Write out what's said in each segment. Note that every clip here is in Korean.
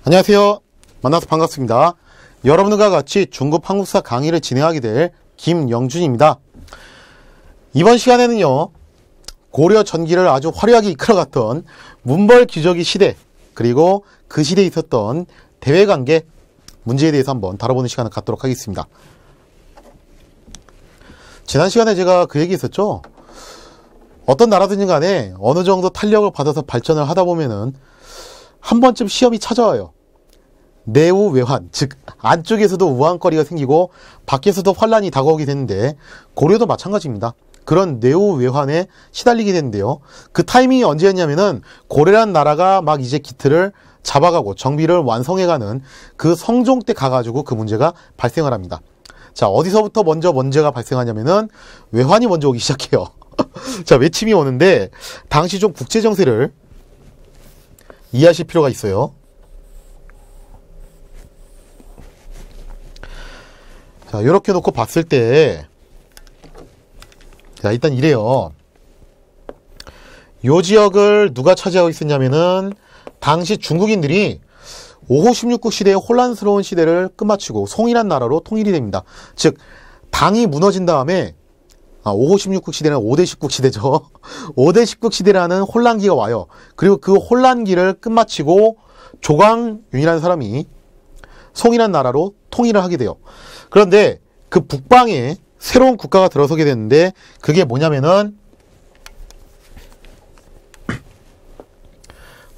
안녕하세요. 만나서 반갑습니다. 여러분과 같이 중급 한국사 강의를 진행하게 될 김영준입니다. 이번 시간에는요, 고려 전기를 아주 화려하게 이끌어갔던 문벌귀족의 시대, 그리고 그 시대에 있었던 대외관계 문제에 대해서 한번 다뤄보는 시간을 갖도록 하겠습니다. 지난 시간에 제가 그 얘기 했었죠. 어떤 나라든지 간에 어느 정도 탄력을 받아서 발전을 하다 보면은 한 번쯤 시험이 찾아와요. 내우 외환, 즉 안쪽에서도 우환거리가 생기고 밖에서도 환란이 다가오게 되는데, 고려도 마찬가지입니다. 그런 내우 외환에 시달리게 되는데요, 그 타이밍이 언제였냐면은 고려란 나라가 막 이제 기틀을 잡아가고 정비를 완성해가는 그 성종 때 가가지고 그 문제가 발생을 합니다. 자, 어디서부터 먼저 문제가 발생하냐면은 외환이 먼저 오기 시작해요. 자, 외침이 오는데 당시 좀 국제정세를 이해하실 필요가 있어요. 자, 이렇게 놓고 봤을 때, 자, 일단 이래요. 요 지역을 누가 차지하고 있었냐면은 당시 중국인들이 5호 16국 시대의 혼란스러운 시대를 끝마치고 송이란 나라로 통일이 됩니다. 즉 당이 무너진 다음에 5호 16국 시대는 5대 19국 시대죠. 5대 19국 시대라는 혼란기가 와요. 그리고 그 혼란기를 끝마치고 조광윤이라는 사람이 송이란 나라로 통일을 하게 돼요. 그런데 그 북방에 새로운 국가가 들어서게 됐는데, 그게 뭐냐면은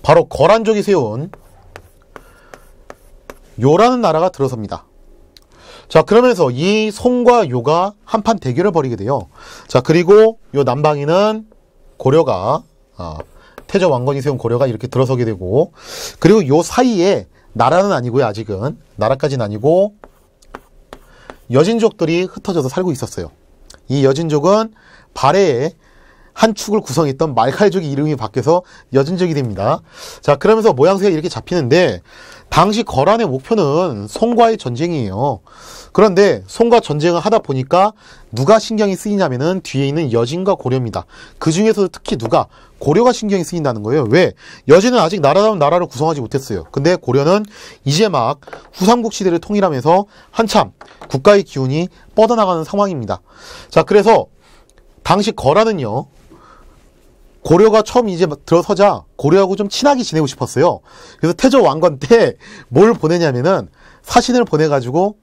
바로 거란족이 세운 요라는 나라가 들어섭니다. 자, 그러면서 이 송과 요가 한판 대결을 벌이게 돼요. 자, 그리고 요 남방에는 고려가, 태조 왕건이 세운 고려가 이렇게 들어서게 되고, 그리고 요 사이에 나라는 아니고요, 아직은 나라까지는 아니고 여진족들이 흩어져서 살고 있었어요. 이 여진족은 발해의 한 축을 구성했던 말칼족이 이름이 바뀌어서 여진족이 됩니다. 자, 그러면서 모양새가 이렇게 잡히는데, 당시 거란의 목표는 송과의 전쟁이에요. 그런데 송과 전쟁을 하다 보니까 누가 신경이 쓰이냐면은 뒤에 있는 여진과 고려입니다. 그 중에서도 특히 누가? 고려가 신경이 쓰인다는 거예요. 왜? 여진은 아직 나라다운 나라를 구성하지 못했어요. 근데 고려는 이제 막 후삼국 시대를 통일하면서 한참 국가의 기운이 뻗어나가는 상황입니다. 자, 그래서 당시 거란은요, 고려가 처음 이제 들어서자 고려하고 좀 친하게 지내고 싶었어요. 그래서 태조 왕건 때 뭘 보내냐면은 사신을 보내가지고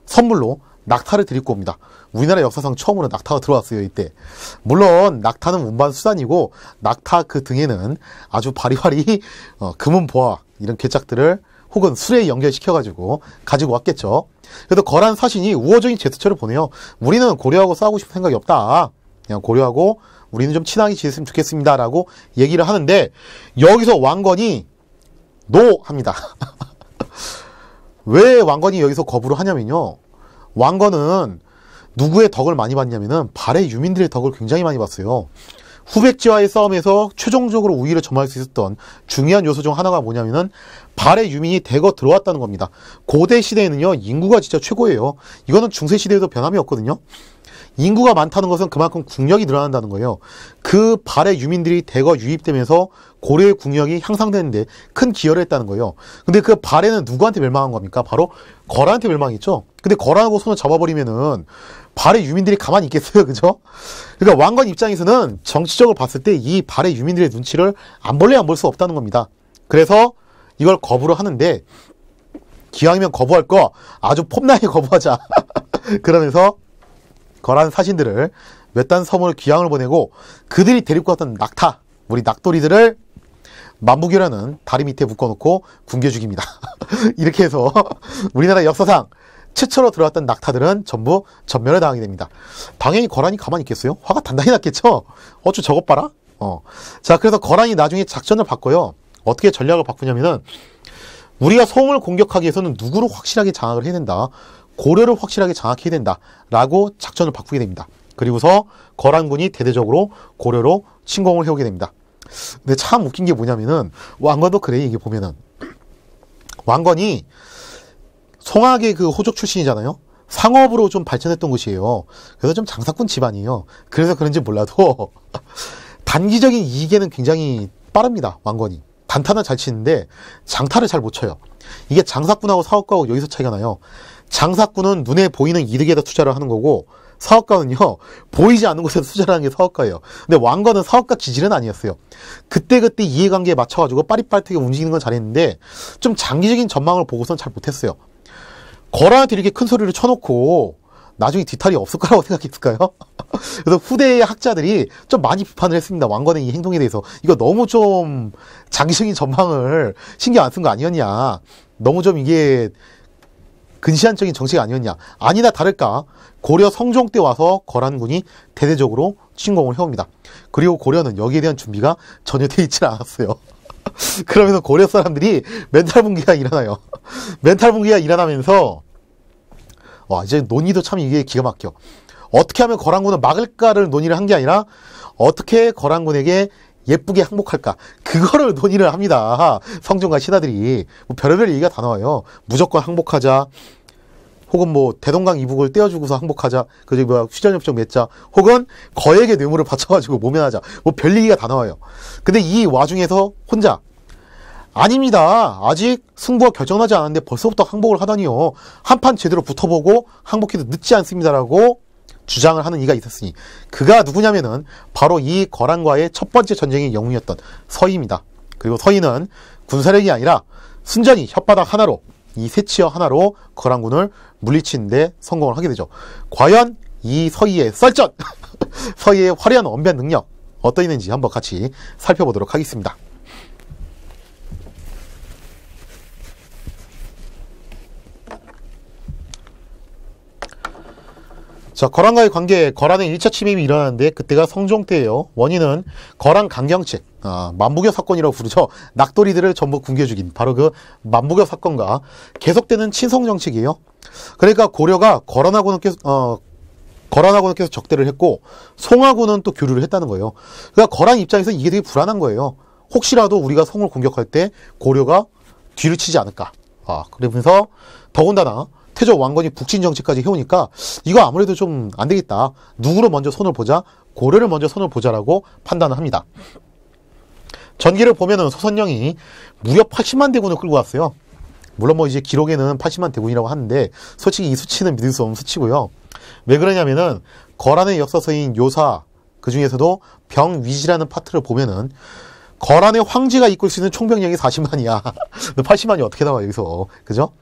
선물로 낙타를 드리고 옵니다. 우리나라 역사상 처음으로 낙타가 들어왔어요, 이때. 물론 낙타는 운반 수단이고, 낙타 그 등에는 아주 바리바리 금은보화 이런 괴짝들을 혹은 술에 연결시켜가지고 가지고 왔겠죠. 그래서 거란 사신이 우호적인 제스처를 보내요. 우리는 고려하고 싸우고 싶은 생각이 없다. 그냥 고려하고 우리는 좀 친하게 지냈으면 좋겠습니다 라고 얘기를 하는데, 여기서 왕건이 노 합니다. 왜 왕건이 여기서 거부를 하냐면요, 왕건은 누구의 덕을 많이 봤냐면은 발해 유민들의 덕을 굉장히 많이 봤어요. 후백지와의 싸움에서 최종적으로 우위를 점할 수 있었던 중요한 요소 중 하나가 뭐냐면은 발해 유민이 대거 들어왔다는 겁니다. 고대 시대에는요, 인구가 진짜 최고예요. 이거는 중세 시대에도 변함이 없거든요. 인구가 많다는 것은 그만큼 국력이 늘어난다는 거예요. 그 발해 유민들이 대거 유입되면서 고려의 국력이 향상되는데 큰 기여를 했다는 거예요. 근데 그 발해는 누구한테 멸망한 겁니까? 바로 거란한테 멸망했죠. 근데 거란하고 손을 잡아버리면은 발해 유민들이 가만히 있겠어요, 그죠? 그러니까 왕건 입장에서는 정치적으로 봤을 때 이 발해 유민들의 눈치를 안 볼래 안 볼 수 없다는 겁니다. 그래서 이걸 거부를 하는데, 기왕이면 거부할 거 아주 폼나게 거부하자. 그러면서 거란 사신들을 몇 단 섬을 귀양을 보내고, 그들이 데리고 왔던 낙타, 우리 낙돌이들을 만부교라는 다리 밑에 묶어놓고 굶겨 죽입니다. 이렇게 해서 우리나라 역사상 최초로 들어왔던 낙타들은 전부 전멸을 당하게 됩니다. 당연히 거란이 가만히 있겠어요? 화가 단단히 났겠죠? 어쭈 저것 봐라? 자, 그래서 거란이 나중에 작전을 바꿔요. 어떻게 전략을 바꾸냐면은, 우리가 송을 공격하기 위해서는 누구를 확실하게 장악을 해야 된다. 고려를 확실하게 장악해야 된다 라고 작전을 바꾸게 됩니다. 그리고서 거란군이 대대적으로 고려로 침공을 해오게 됩니다. 근데 참 웃긴 게 뭐냐면은, 왕건도 그래. 이게 보면은 왕건이 송악의 그 호족 출신이잖아요. 상업으로 좀 발전했던 곳이에요. 그래서 좀 장사꾼 집안이에요. 그래서 그런지 몰라도 단기적인 이익에는 굉장히 빠릅니다, 왕건이. 단타는 잘 치는데 장타를 잘 못 쳐요. 이게 장사꾼하고 사업가하고 여기서 차이가 나요. 장사꾼은 눈에 보이는 이득에다 투자를 하는 거고, 사업가는요, 보이지 않는 곳에 투자를 하는 게 사업가예요. 근데 왕건은 사업가 기질은 아니었어요. 그때그때 이해관계에 맞춰가지고 빠릿빠릿하게 움직이는 건 잘했는데, 좀 장기적인 전망을 보고선 잘 못했어요. 거란한테 이렇게 큰 소리를 쳐놓고, 나중에 뒤탈이 없을 거라고 생각했을까요? 그래서 후대의 학자들이 좀 많이 비판을 했습니다. 왕건의 이 행동에 대해서. 이거 너무 좀 장기적인 전망을 신경 안 쓴 거 아니었냐. 너무 좀 이게 근시안적인 정치가 아니었냐. 아니나 다를까 고려 성종 때 와서 거란군이 대대적으로 침공을 해옵니다. 그리고 고려는 여기에 대한 준비가 전혀 돼 있지 않았어요. 그러면서 고려 사람들이 멘탈 붕괴가 일어나요. 멘탈 붕괴가 일어나면서 와, 이제 논의도 참 이게 기가 막혀. 어떻게 하면 거란군을 막을까를 논의를 한 게 아니라 어떻게 거란군에게 예쁘게 항복할까, 그거를 논의를 합니다. 성종과 신하들이. 뭐 별의별 얘기가 다 나와요. 무조건 항복하자, 혹은 뭐 대동강 이북을 떼어주고서 항복하자, 그저 뭐야 휴전협정 맺자, 혹은 거액의 뇌물을 바쳐가지고 모면하자, 뭐 별 얘기가 다 나와요. 근데 이 와중에서 혼자 아닙니다. 아직 승부가 결정나지 않았는데 벌써부터 항복을 하다니요. 한판 제대로 붙어보고 항복해도 늦지 않습니다라고 주장을 하는 이가 있었으니, 그가 누구냐면은 바로 이 거란과의 첫 번째 전쟁의 영웅이었던 서희입니다. 그리고 서희는 군사력이 아니라 순전히 혓바닥 하나로, 이 새치어 하나로 거란군을 물리치는데 성공을 하게 되죠. 과연 이 서희의 썰전, 서희의 화려한 언변 능력 어떠했는지 한번 같이 살펴보도록 하겠습니다. 자, 거란과의 관계, 거란의 1차 침입이 일어나는데 그때가 성종 때예요. 원인은 거란 강경책, 만부교 사건이라고 부르죠. 낙돌이들을 전부 굶겨 죽인 바로 그 만부교 사건과 계속되는 친성 정책이에요. 그러니까 고려가 거란하고는 계속 적대를 했고 송하고는 또 교류를 했다는 거예요. 그러니까 거란 입장에서 이게 되게 불안한 거예요. 혹시라도 우리가 송을 공격할 때 고려가 뒤를 치지 않을까. 그러면서 더군다나 태조 왕건이 북진 정책까지 해오니까 이거 아무래도 좀 안 되겠다. 누구를 먼저 손을 보자? 고려를 먼저 손을 보자라고 판단을 합니다. 전기를 보면은 소선영이 무려 80만 대군을 끌고 왔어요. 물론 뭐 이제 기록에는 80만 대군이라고 하는데 솔직히 이 수치는 믿을 수 없는 수치고요. 왜 그러냐면은 거란의 역사서인 요사, 그 중에서도 병위지라는 파트를 보면은 거란의 황제가 이끌 수 있는 총병력이 40만이야. 80만이 어떻게 나와 여기서. 그죠?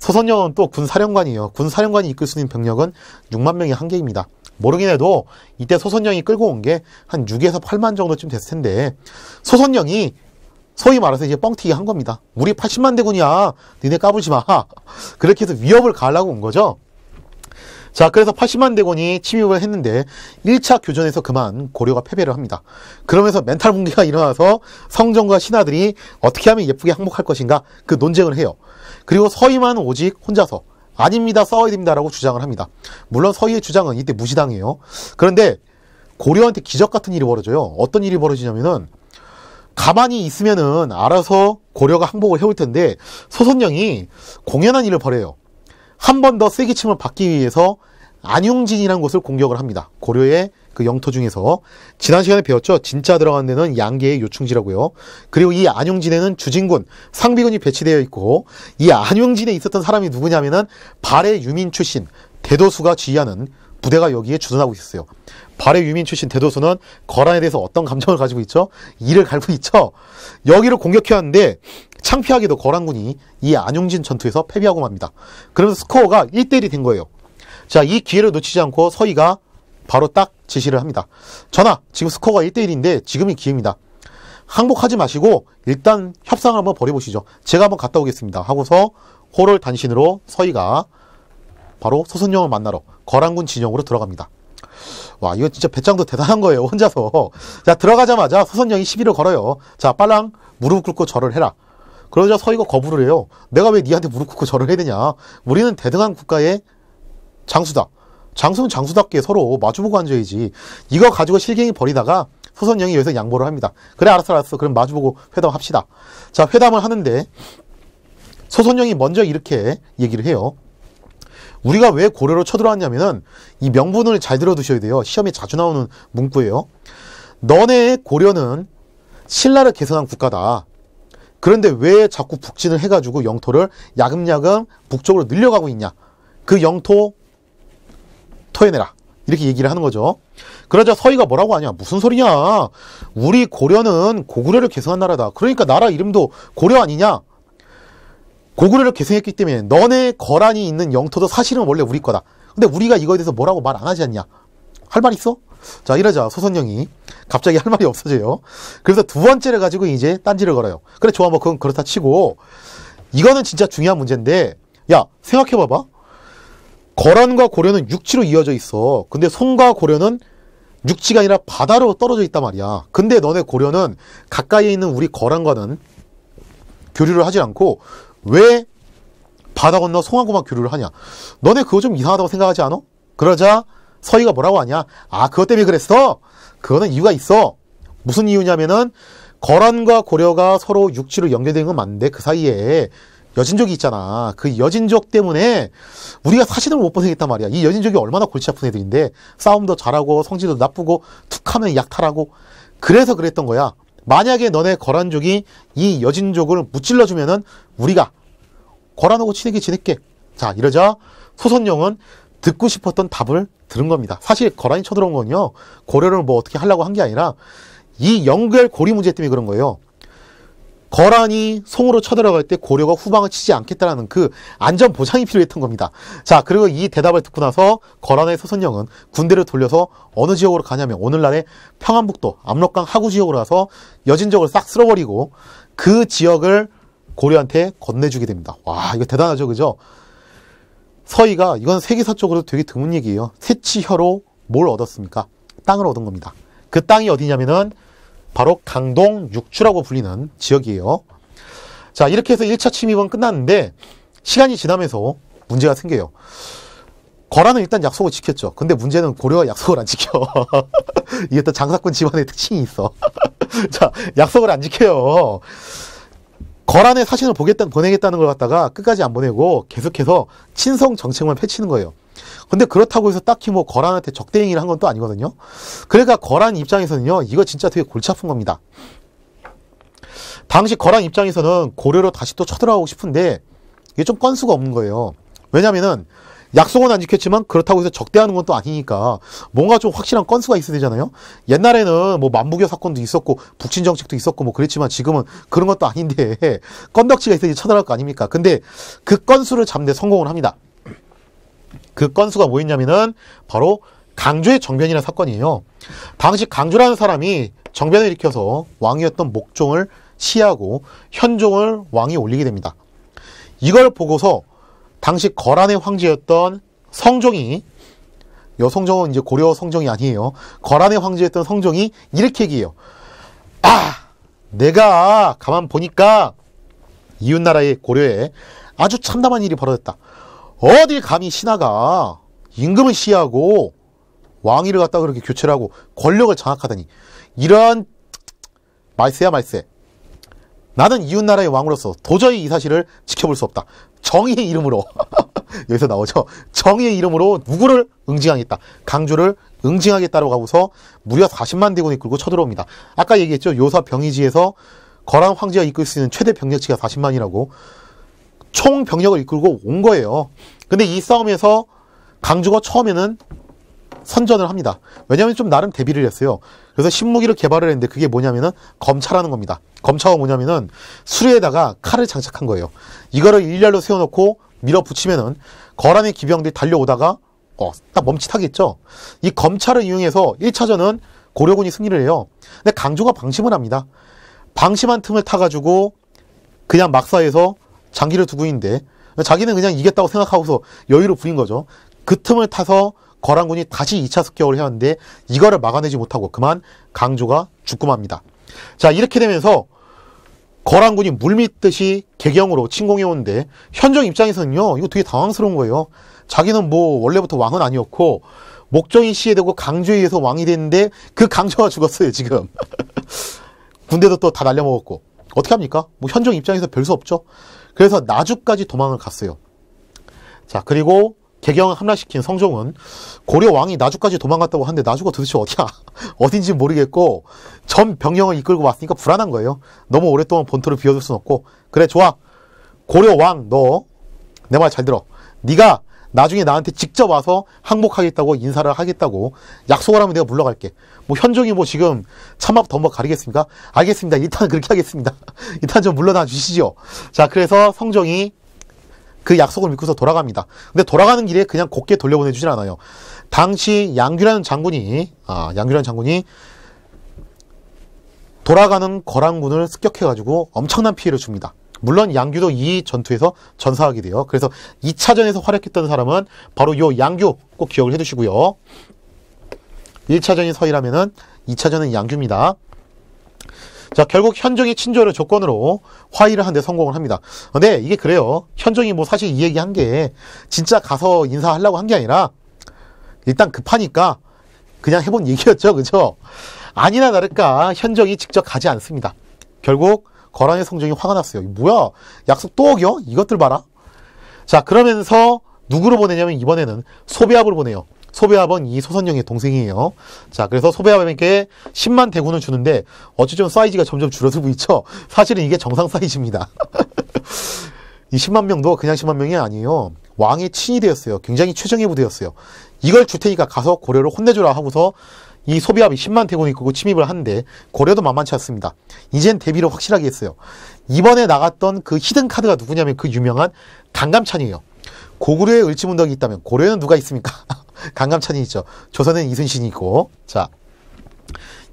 소선영은 또 군사령관이에요. 군사령관이 이끌 수 있는 병력은 6만 명의 한계입니다. 모르긴 해도 이때 소선영이 끌고 온 게 한 6에서 8만 정도쯤 됐을 텐데, 소선영이 소위 말해서 이제 뻥튀기 한 겁니다. 우리 80만 대군이야. 니네 까불지 마. 그렇게 해서 위협을 가하려고 온 거죠. 자, 그래서 80만 대군이 침입을 했는데 1차 교전에서 그만 고려가 패배를 합니다. 그러면서 멘탈 붕괴가 일어나서 성종과 신하들이 어떻게 하면 예쁘게 항복할 것인가, 그 논쟁을 해요. 그리고 서희만 오직 혼자서 아닙니다, 싸워야 됩니다라고 주장을 합니다. 물론 서희의 주장은 이때 무시당해요. 그런데 고려한테 기적 같은 일이 벌어져요. 어떤 일이 벌어지냐면은 가만히 있으면은 알아서 고려가 항복을 해올 텐데 소선영이 공연한 일을 벌여요. 한 번 더 세기침을 받기 위해서 안용진이라는 곳을 공격을 합니다. 고려의 그 영토 중에서 지난 시간에 배웠죠. 진짜 들어간 데는 양계의 요충지라고요. 그리고 이 안용진에는 주진군, 상비군이 배치되어 있고, 이 안용진에 있었던 사람이 누구냐면은 발해 유민 출신 대도수가 지휘하는 부대가 여기에 주둔하고 있었어요. 발해 유민 출신 대도수는 거란에 대해서 어떤 감정을 가지고 있죠? 이를 갈고 있죠. 여기를 공격해왔는데 창피하게도 거란군이 이 안용진 전투에서 패배하고 맙니다. 그러면서 스코어가 1대1이 된 거예요. 자, 이 기회를 놓치지 않고 서희가 바로 딱 지시를 합니다. 전하, 지금 스코어가 1대1인데 지금이 기회입니다. 항복하지 마시고 일단 협상을 한번 벌여보시죠. 제가 한번 갔다 오겠습니다 하고서 호를 단신으로 서희가 바로 소선영을 만나러 거란군 진영으로 들어갑니다. 와, 이거 진짜 배짱도 대단한 거예요, 혼자서. 자, 들어가자마자 소선영이 시비를 걸어요. 자, 빨랑 무릎 꿇고 절을 해라. 그러자 서희가 거부를 해요. 내가 왜 니한테 무릎 꿇고 절을 해야 되냐. 우리는 대등한 국가의 장수다. 장수는 장수답게 서로 마주보고 앉아야지. 이거 가지고 실갱이 벌이다가 소선영이 여기서 양보를 합니다. 그래, 알았어. 그럼 마주보고 회담합시다. 자, 회담을 하는데 소선영이 먼저 이렇게 얘기를 해요. 우리가 왜 고려로 쳐들어왔냐면은 이 명분을 잘 들어두셔야 돼요. 시험에 자주 나오는 문구예요. 너네 고려는 신라를 계승한 국가다. 그런데 왜 자꾸 북진을 해가지고 영토를 야금야금 북쪽으로 늘려가고 있냐. 그 영토 토해내라. 이렇게 얘기를 하는 거죠. 그러자 서희가 뭐라고 하냐. 무슨 소리냐. 우리 고려는 고구려를 계승한 나라다. 그러니까 나라 이름도 고려 아니냐. 고구려를 계승했기 때문에 너네 거란이 있는 영토도 사실은 원래 우리 거다. 근데 우리가 이거에 대해서 뭐라고 말 안 하지 않냐. 할 말 있어? 자, 이러자 소선영이 갑자기 할 말이 없어져요. 그래서 두 번째를 가지고 이제 딴지를 걸어요. 그래, 좋아, 뭐 그건 그렇다 치고, 이거는 진짜 중요한 문제인데, 야, 생각해봐봐. 거란과 고려는 육지로 이어져 있어. 근데 송과 고려는 육지가 아니라 바다로 떨어져 있단 말이야. 근데 너네 고려는 가까이에 있는 우리 거란과는 교류를 하지 않고 왜 바다 건너 송하고만 교류를 하냐. 너네 그거 좀 이상하다고 생각하지 않아? 그러자 서희가 뭐라고 하냐. 아, 그것 때문에 그랬어? 그거는 이유가 있어. 무슨 이유냐면은 거란과 고려가 서로 육지로 연결된 건 맞는데 그 사이에 여진족이 있잖아. 그 여진족 때문에 우리가 사신을 못 벗어겠단 말이야. 이 여진족이 얼마나 골치 아픈 애들인데 싸움도 잘하고 성질도 나쁘고 툭하면 약탈하고. 그래서 그랬던 거야. 만약에 너네 거란족이 이 여진족을 무찔러주면은 우리가 거란하고 친하게 지낼게. 자, 이러자 소선영은 듣고 싶었던 답을 들은 겁니다. 사실 거란이 쳐들어온 건요, 고려를 뭐 어떻게 하려고 한 게 아니라 이 연결 고리 문제 때문에 그런 거예요. 거란이 송으로 쳐들어갈 때 고려가 후방을 치지 않겠다라는 그 안전 보장이 필요했던 겁니다. 자, 그리고 이 대답을 듣고 나서 거란의 소선영은 군대를 돌려서 어느 지역으로 가냐면 오늘날의 평안북도 압록강 하구 지역으로 가서 여진족을 싹 쓸어버리고 그 지역을 고려한테 건네주게 됩니다. 와, 이거 대단하죠, 그죠? 서희가, 이건 세계사적으로 되게 드문 얘기예요. 세치혀로 뭘 얻었습니까? 땅을 얻은 겁니다. 그 땅이 어디냐면은 바로 강동 육추라고 불리는 지역이에요. 자, 이렇게 해서 1차 침입은 끝났는데 시간이 지나면서 문제가 생겨요. 거란은 일단 약속을 지켰죠. 근데 문제는 고려가 약속을 안 지켜. 이게 또 장사꾼 집안의 특징이 있어. 자, 약속을 안 지켜요. 거란의 사신을 보내겠다는 걸 갖다가 끝까지 안 보내고 계속해서 친성 정책만 펼치는 거예요. 근데 그렇다고 해서 딱히 뭐 거란한테 적대행위를 한 건 또 아니거든요. 그러니까 거란 입장에서는요, 이거 진짜 되게 골치 아픈 겁니다. 당시 거란 입장에서는 고려로 다시 또 쳐들어가고 싶은데 이게 좀 건수가 없는 거예요. 왜냐면은 약속은 안 지켰지만 그렇다고 해서 적대하는 건 또 아니니까 뭔가 좀 확실한 건수가 있어야 되잖아요. 옛날에는 뭐 만부교 사건도 있었고 북진 정책도 있었고 뭐 그랬지만 지금은 그런 것도 아닌데 건덕지가 있어야지 쳐들어갈 거 아닙니까? 근데 그 건수를 잡는 데 성공을 합니다. 그 건수가 뭐였냐면은 바로 강조의 정변이라는 사건이에요. 당시 강조라는 사람이 정변을 일으켜서 왕이었던 목종을 시해하고 현종을 왕위에 올리게 됩니다. 이걸 보고서 당시 거란의 황제였던 성종이, 요 성종은 이제 고려 성종이 아니에요. 거란의 황제였던 성종이 이렇게 얘기해요. 아, 내가 가만 보니까 이웃나라의 고려에 아주 참담한 일이 벌어졌다. 어딜 감히 신하가 임금을 시해하고 왕위를 갖다 그렇게 교체를 하고 권력을 장악하다니. 이러한 말세야 말세. 나는 이웃나라의 왕으로서 도저히 이 사실을 지켜볼 수 없다. 정의의 이름으로 여기서 나오죠. 정의의 이름으로 누구를 응징하겠다. 강조를 응징하겠다라고 하고서 무려 40만 대군을 이끌고 쳐들어옵니다. 아까 얘기했죠. 요사 병이지에서 거란 황제가 이끌 수 있는 최대 병력치가 40만이라고 총 병력을 이끌고 온 거예요. 근데 이 싸움에서 강조가 처음에는 선전을 합니다. 왜냐하면 좀 나름 대비를 했어요. 그래서 신무기를 개발을 했는데 그게 뭐냐면은 검차라는 겁니다. 검차가 뭐냐면은 수레에다가 칼을 장착한 거예요. 이거를 일렬로 세워놓고 밀어붙이면은 거란의 기병들이 달려오다가 딱 멈칫하겠죠. 이 검차를 이용해서 1차전은 고려군이 승리를 해요. 근데 강조가 방심을 합니다. 방심한 틈을 타가지고 그냥 막사에서 장기를 두고 있는데 자기는 그냥 이겼다고 생각하고서 여유를 부린 거죠. 그 틈을 타서 거란군이 다시 2차 습격을 해왔는데 이거를 막아내지 못하고 그만 강조가 죽고 맙니다. 자, 이렇게 되면서 거란군이 물밀듯이 개경으로 침공해 오는데 현종 입장에서는요, 이거 되게 당황스러운 거예요. 자기는 뭐 원래부터 왕은 아니었고 목종이 시해되고 강조에 의해서 왕이 됐는데 그 강조가 죽었어요 지금. 군대도 또 다 날려먹었고 어떻게 합니까? 뭐 현종 입장에서 별 수 없죠. 그래서 나주까지 도망을 갔어요. 자, 그리고 개경을 함락시킨 성종은 고려 왕이 나주까지 도망갔다고 하는데 나주가 도대체 어디야? 어딘지 모르겠고 전 병력을 이끌고 왔으니까 불안한 거예요. 너무 오랫동안 본토를 비워둘 순 없고 그래 좋아. 고려 왕 너 내 말 잘 들어. 네가 나중에 나한테 직접 와서 항복하겠다고 인사를 하겠다고 약속을 하면 내가 물러갈게. 뭐 현종이 뭐 지금 참합 덤벅 가리겠습니까? 알겠습니다. 일단 그렇게 하겠습니다. 일단 좀 물러나 주시죠. 자, 그래서 성종이 그 약속을 믿고서 돌아갑니다. 근데 돌아가는 길에 그냥 곱게 돌려보내주진 않아요. 당시 양규라는 장군이 돌아가는 거란군을 습격해가지고 엄청난 피해를 줍니다. 물론 양규도 이 전투에서 전사하게 돼요. 그래서 2차전에서 활약했던 사람은 바로 요 양규 꼭 기억을 해두시고요. 1차전이 서이라면은 2차전은 양규입니다. 자, 결국 현종이 친조를 조건으로 화의를 하는데 성공을 합니다. 근데 이게 그래요. 현종이 뭐 사실 이 얘기 한 게 진짜 가서 인사하려고 한 게 아니라 일단 급하니까 그냥 해본 얘기였죠. 그죠? 아니나 다를까 현종이 직접 가지 않습니다. 결국 거란의 성종이 화가 났어요. 뭐야? 약속 또 어겨? 이것들 봐라. 자, 그러면서 누구로 보내냐면 이번에는 소배합으로 보내요. 소배합은 이 소선영의 동생이에요. 자, 그래서 소배합에게 10만 대군을 주는데 어찌좀 사이즈가 점점 줄어들고 있죠. 사실은 이게 정상 사이즈입니다. 이 10만 명도 그냥 10만 명이 아니에요. 왕의 친위 되었어요. 굉장히 최정예 부대였어요. 이걸 줄 테니까 가서 고려를 혼내주라 하고서 이 소비압이 10만 대군이 이끌고 침입을 하는데 고려도 만만치 않습니다. 이젠 대비를 확실하게 했어요. 이번에 나갔던 그 히든 카드가 누구냐면 그 유명한 강감찬이에요. 고구려에 을지문덕이 있다면 고려에는 누가 있습니까? 강감찬이 있죠. 조선에는 이순신이 있고. 자,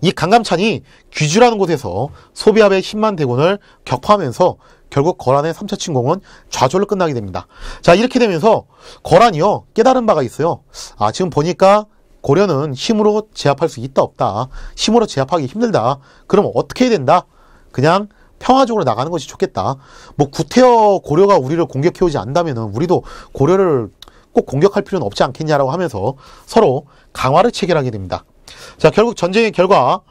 이 강감찬이 귀주라는 곳에서 소비압의 10만 대군을 격파하면서 결국 거란의 3차 침공은 좌절로 끝나게 됩니다. 자, 이렇게 되면서 거란이요 깨달은 바가 있어요. 아, 지금 보니까 고려는 힘으로 제압할 수 있다 없다. 힘으로 제압하기 힘들다. 그럼 어떻게 해야 된다? 그냥 평화적으로 나가는 것이 좋겠다. 뭐 구태여 고려가 우리를 공격해오지 않는다면은 우리도 고려를 꼭 공격할 필요는 없지 않겠냐라고 하면서 서로 강화를 체결하게 됩니다. 자, 결국 전쟁의 결과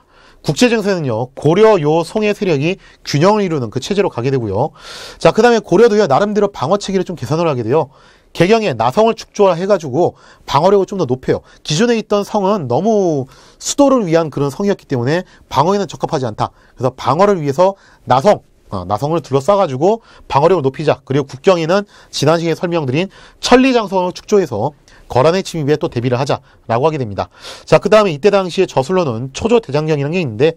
국제정세는요 고려 요 송의 세력이 균형을 이루는 그 체제로 가게 되고요. 자, 그 다음에 고려도요 나름대로 방어 체계를 좀 개선을 하게 돼요. 개경에 나성을 축조해가지고 방어력을 좀 더 높여요. 기존에 있던 성은 너무 수도를 위한 그런 성이었기 때문에 방어에는 적합하지 않다. 그래서 방어를 위해서 나성을 둘러싸가지고 방어력을 높이자. 그리고 국경에는 지난 시간에 설명드린 천리장성을 축조해서 거란의 침입에 또 대비를 하자라고 하게 됩니다. 자, 그 다음에 이때 당시에 저술로는 초조대장경이라는 게 있는데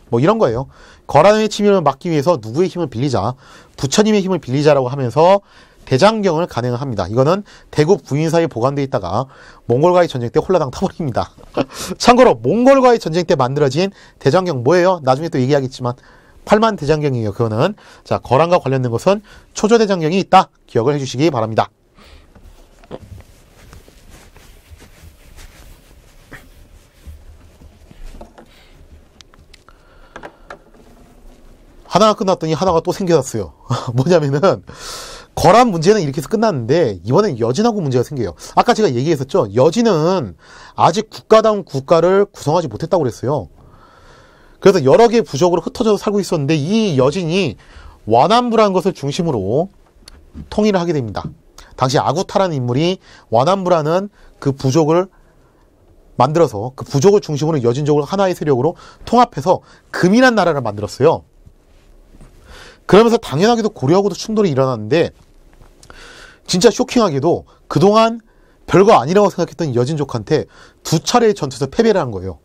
뭐 이런 거예요. 거란의 침입을 막기 위해서 누구의 힘을 빌리자, 부처님의 힘을 빌리자라고 하면서 대장경을 간행을 합니다. 이거는 대구 부인사에 보관되어 있다가 몽골과의 전쟁 때 홀라당 타버립니다. 참고로 몽골과의 전쟁 때 만들어진 대장경 뭐예요? 나중에 또 얘기하겠지만 8만 대장경이에요. 그거는. 자, 거란과 관련된 것은 초조대장경이 있다. 기억을 해주시기 바랍니다. 하나가 끝났더니 하나가 또 생겨났어요. 뭐냐면은 거란 문제는 이렇게 해서 끝났는데 이번엔 여진하고 문제가 생겨요. 아까 제가 얘기했었죠. 여진은 아직 국가다운 국가를 구성하지 못했다고 그랬어요. 그래서 여러 개의 부족으로 흩어져서 살고 있었는데 이 여진이 와남부라는 것을 중심으로 통일을 하게 됩니다. 당시 아구타라는 인물이 와남부라는 그 부족을 만들어서 그 부족을 중심으로 여진족을 하나의 세력으로 통합해서 금이란 나라를 만들었어요. 그러면서 당연하게도 고려하고도 충돌이 일어났는데 진짜 쇼킹하게도 그동안 별거 아니라고 생각했던 여진족한테 2차례의 전투에서 패배를 한 거예요.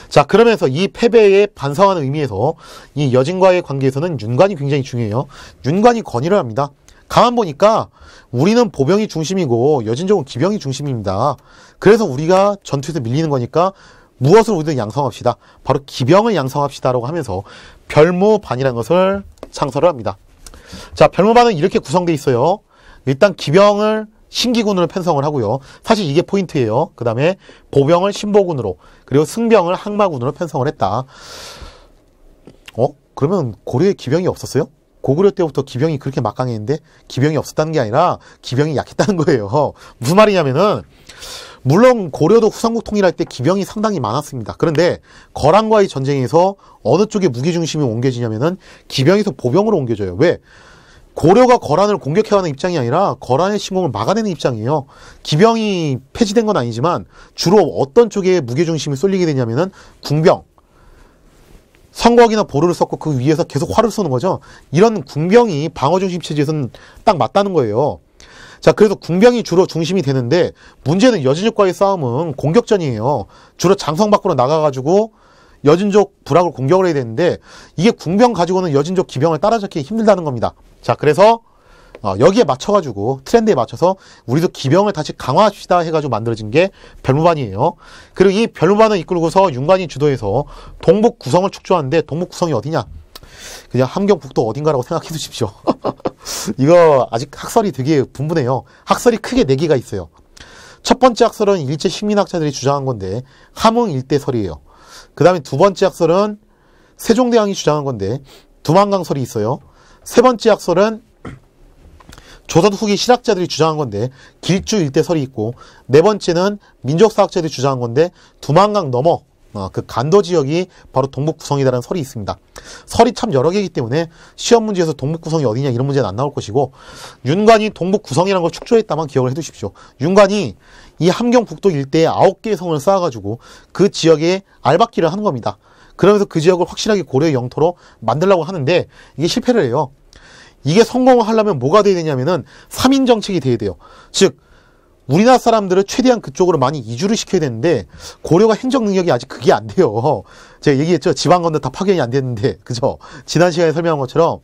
자, 그러면서 이 패배에 반성하는 의미에서 이 여진과의 관계에서는 윤관이 굉장히 중요해요. 윤관이 건의를 합니다. 가만 보니까 우리는 보병이 중심이고 여진족은 기병이 중심입니다. 그래서 우리가 전투에서 밀리는 거니까 무엇을 우리도 양성합시다. 바로 기병을 양성합시다라고 하면서 별무반이라는 것을 창설을 합니다. 자, 별무반은 이렇게 구성되어 있어요. 일단 기병을 신기군으로 편성을 하고요. 사실 이게 포인트예요. 그 다음에 보병을 신보군으로, 그리고 승병을 항마군으로 편성을 했다. 그러면 고려에 기병이 없었어요? 고구려 때부터 기병이 그렇게 막강했는데 기병이 없었다는 게 아니라 기병이 약했다는 거예요. 무슨 말이냐면은 물론 고려도 후삼국 통일할 때 기병이 상당히 많았습니다. 그런데 거란과의 전쟁에서 어느 쪽에 무기중심이 옮겨지냐면은 기병에서 보병으로 옮겨져요. 왜? 고려가 거란을 공격해가는 입장이 아니라 거란의 침공을 막아내는 입장이에요. 기병이 폐지된 건 아니지만 주로 어떤 쪽에 무게중심이 쏠리게 되냐면은 궁병, 성곽이나 보루를 썼고 그 위에서 계속 활을 쏘는 거죠. 이런 궁병이 방어중심 체제에서는 딱 맞다는 거예요. 자, 그래서 궁병이 주로 중심이 되는데 문제는 여진족과의 싸움은 공격전이에요. 주로 장성 밖으로 나가가지고 여진족 부락을 공격을 해야 되는데 이게 궁병 가지고는 여진족 기병을 따라잡기 힘들다는 겁니다. 자, 그래서 여기에 맞춰가지고 트렌드에 맞춰서 우리도 기병을 다시 강화합시다 해가지고 만들어진 게 별무반이에요. 그리고 이 별무반을 이끌고서 윤관이 주도해서 동북 구성을 축조하는데 동북 구성이 어디냐? 그냥 함경북도 어딘가라고 생각해 두십시오. 이거 아직 학설이 되게 분분해요. 학설이 크게 4개가 있어요. 첫 번째 학설은 일제 식민학자들이 주장한 건데 함흥 일대설이에요. 그 다음에 두 번째 학설은 세종대왕이 주장한 건데 두만강설이 있어요. 세 번째 학설은 조선 후기 실학자들이 주장한 건데 길주 일대설이 있고, 네 번째는 민족사학자들이 주장한 건데 두만강 넘어 그 간도 지역이 바로 동북구성이라는 설이 있습니다. 설이 참 여러 개이기 때문에 시험 문제에서 동북구성이 어디냐 이런 문제는 안 나올 것이고, 윤관이 동북구성이라는 걸 축조했다만 기억을 해두십시오. 윤관이 이 함경북도 일대에 9개의 성을 쌓아가지고 그 지역에 알박기를 하는 겁니다. 그러면서 그 지역을 확실하게 고려의 영토로 만들려고 하는데 이게 실패를 해요. 이게 성공을 하려면 뭐가 돼야 되냐면은 3인 정책이 돼야 돼요. 즉 우리나라 사람들을 최대한 그쪽으로 많이 이주를 시켜야 되는데 고려가 행정 능력이 아직 그게 안 돼요. 제가 얘기했죠. 지방건도 다 파견이 안 됐는데, 그죠? 지난 시간에 설명한 것처럼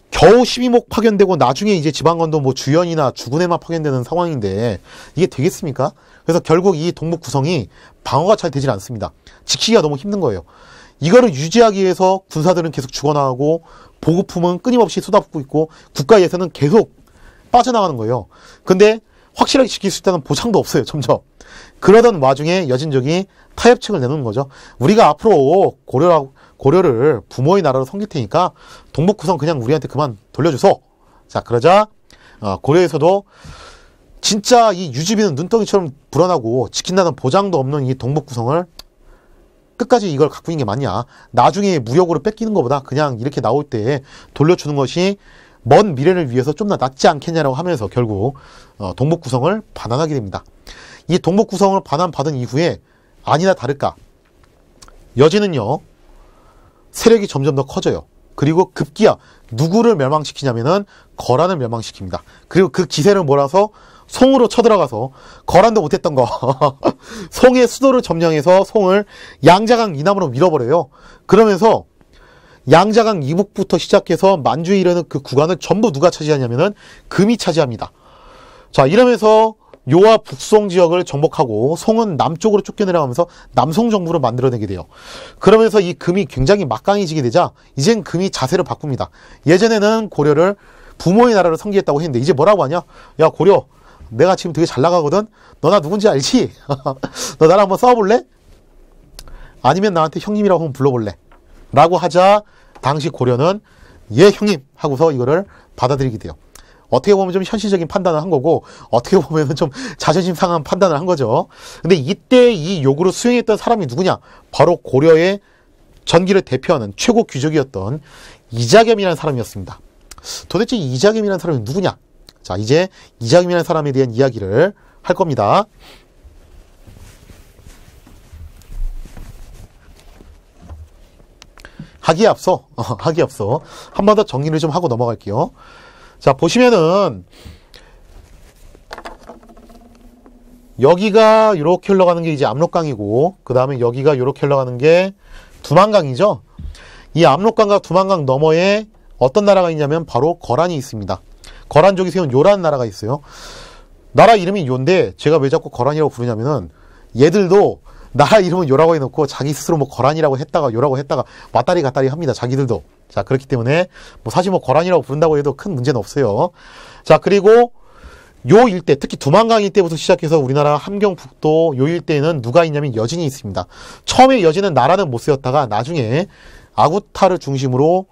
겨우 12목 파견되고 나중에 이제 지방건도 뭐 주연이나 주군에만 파견되는 상황인데 이게 되겠습니까? 그래서 결국 이 동북구성이 방어가 잘 되질 않습니다. 지키기가 너무 힘든 거예요. 이거를 유지하기 위해서 군사들은 계속 죽어나가고 보급품은 끊임없이 쏟아붓고 있고 국가 예산은 계속 빠져나가는 거예요. 근데 확실하게 지킬 수 있다는 보장도 없어요. 점점. 그러던 와중에 여진족이 타협책을 내놓는 거죠. 우리가 앞으로 고려를 부모의 나라로 섬길 테니까 동북구성 그냥 우리한테 그만 돌려줘서. 자, 그러자 고려에서도 진짜 이 유지비는 눈덩이처럼 불어나고 지킨다는 보장도 없는 이 동북구성을 끝까지 이걸 갖고 있는 게 맞냐, 나중에 무역으로 뺏기는 것보다 그냥 이렇게 나올 때 돌려주는 것이 먼 미래를 위해서 좀 더 낫지 않겠냐라고 하면서 결국 동북구성을 반환하게 됩니다. 이 동북구성을 반환받은 이후에 아니나 다를까 여진은요 세력이 점점 더 커져요. 그리고 급기야 누구를 멸망시키냐면은 거란을 멸망시킵니다. 그리고 그 기세를 몰아서 송으로 쳐들어가서 거란도 못했던 거 송의 수도를 점령해서 송을 양자강 이남으로 밀어버려요. 그러면서 양자강 이북부터 시작해서 만주에 이르는 그 구간을 전부 누가 차지하냐면은 금이 차지합니다. 자, 이러면서 요와 북송 지역을 정복하고 송은 남쪽으로 쫓겨내려가면서 남송 정부를 만들어내게 돼요. 그러면서 이 금이 굉장히 막강해지게 되자 이젠 금이 자세를 바꿉니다. 예전에는 고려를 부모의 나라로 섬기겠다고 했는데 이제 뭐라고 하냐? 야, 고려, 내가 지금 되게 잘 나가거든? 너 나 누군지 알지? 너 나랑 한번 싸워볼래? 아니면 나한테 형님이라고 한번 불러볼래? 라고 하자 당시 고려는 예 형님 하고서 이거를 받아들이게 돼요. 어떻게 보면 좀 현실적인 판단을 한 거고 어떻게 보면 좀 자존심 상한 판단을 한 거죠. 근데 이때 이 요구를 수행했던 사람이 누구냐? 바로 고려의 전기를 대표하는 최고 귀족이었던 이자겸이라는 사람이었습니다. 도대체 이자겸이라는 사람이 누구냐? 자, 이제 이자겸이라는 사람에 대한 이야기를 할 겁니다. 하기에 앞서 한 번 더 정리를 좀 하고 넘어갈게요. 자, 보시면은 여기가 이렇게 흘러가는 게 이제 압록강이고 그 다음에 여기가 이렇게 흘러가는 게 두만강이죠. 이 압록강과 두만강 너머에 어떤 나라가 있냐면 바로 거란이 있습니다. 거란족이 세운 요라는 나라가 있어요. 나라 이름이 요인데 제가 왜 자꾸 거란이라고 부르냐면은 얘들도 나라 이름은 요라고 해놓고 자기 스스로 뭐 거란이라고 했다가 요라고 했다가 왔다리 갔다리 합니다. 자기들도. 자, 그렇기 때문에 뭐 사실 뭐 거란이라고 부른다고 해도 큰 문제는 없어요. 자, 그리고 요 일대, 특히 두만강 일대부터 시작해서 우리나라 함경북도 요 일대에는 누가 있냐면 여진이 있습니다. 처음에 여진은 나라는 못 세웠다가 나중에 아구타를 중심으로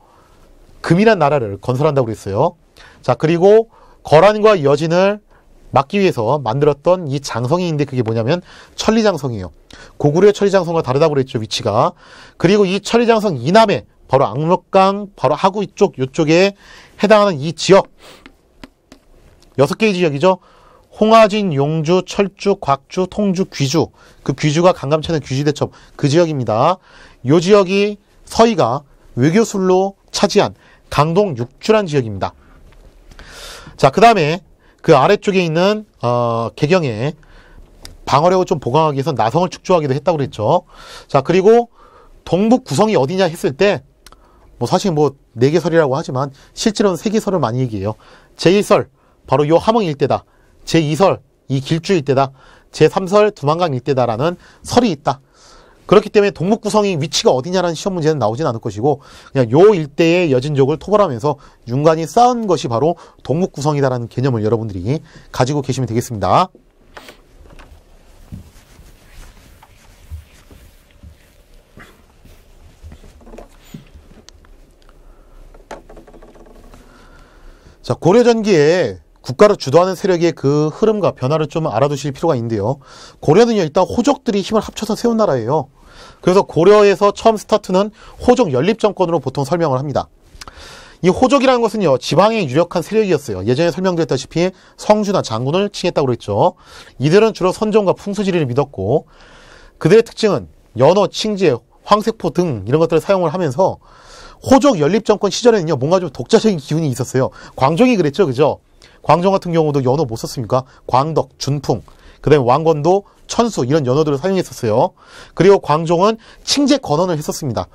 금이란 나라를 건설한다고 그랬어요. 자, 그리고 거란과 여진을 막기 위해서 만들었던 이 장성이 있는데 그게 뭐냐면 천리장성이에요. 고구려의 천리장성과 다르다고 그랬죠, 위치가. 그리고 이 천리장성 이남에 바로 압록강, 바로 하구 이쪽, 요쪽에 해당하는 이 지역 6개의 지역이죠. 홍화진, 용주, 철주, 곽주, 통주, 귀주. 그 귀주가 강감천의 귀주대첩 그 지역입니다. 이 지역이 서희가 외교술로 차지한 강동 6주란 지역입니다. 자, 그 다음에 그 아래쪽에 있는 개경에 방어력을 좀 보강하기 위해서 나성을 축조하기도 했다고 그랬죠. 자, 그리고 동북 구성이 어디냐 했을 때 사실 4개 설이라고 하지만 실제로는 3개 설을 많이 얘기해요. 제1설 바로 요 함흥 일대다. 제2설 이 길주 일대다. 제3설 두만강 일대다라는 설이 있다. 그렇기 때문에 동북 구성이 위치가 어디냐라는 시험 문제는 나오진 않을 것이고 그냥 요 일대의 여진족을 토벌하면서 윤관이 쌓은 것이 바로 동북 구성이다라는 개념을 여러분들이 가지고 계시면 되겠습니다. 자, 고려 전기에 국가를 주도하는 세력의 그 흐름과 변화를 좀 알아두실 필요가 있는데요. 고려는요, 일단 호족들이 힘을 합쳐서 세운 나라예요. 그래서 고려에서 처음 스타트는 호족 연립정권으로 보통 설명을 합니다. 이 호족이라는 것은요, 지방의 유력한 세력이었어요. 예전에 설명드렸다시피 성주나 장군을 칭했다고 그랬죠. 이들은 주로 선종과 풍수지리를 믿었고 그들의 특징은 연호, 칭제, 황색포 등 이런 것들을 사용을 하면서 호족 연립정권 시절에는요, 뭔가 좀 독자적인 기운이 있었어요. 광종이 그랬죠, 그죠? 광종 같은 경우도 연호 못 썼습니까? 광덕, 준풍, 그 다음에 왕건도, 천수 이런 연호들을 사용했었어요. 그리고 광종은 칭제 건언을 했었습니다.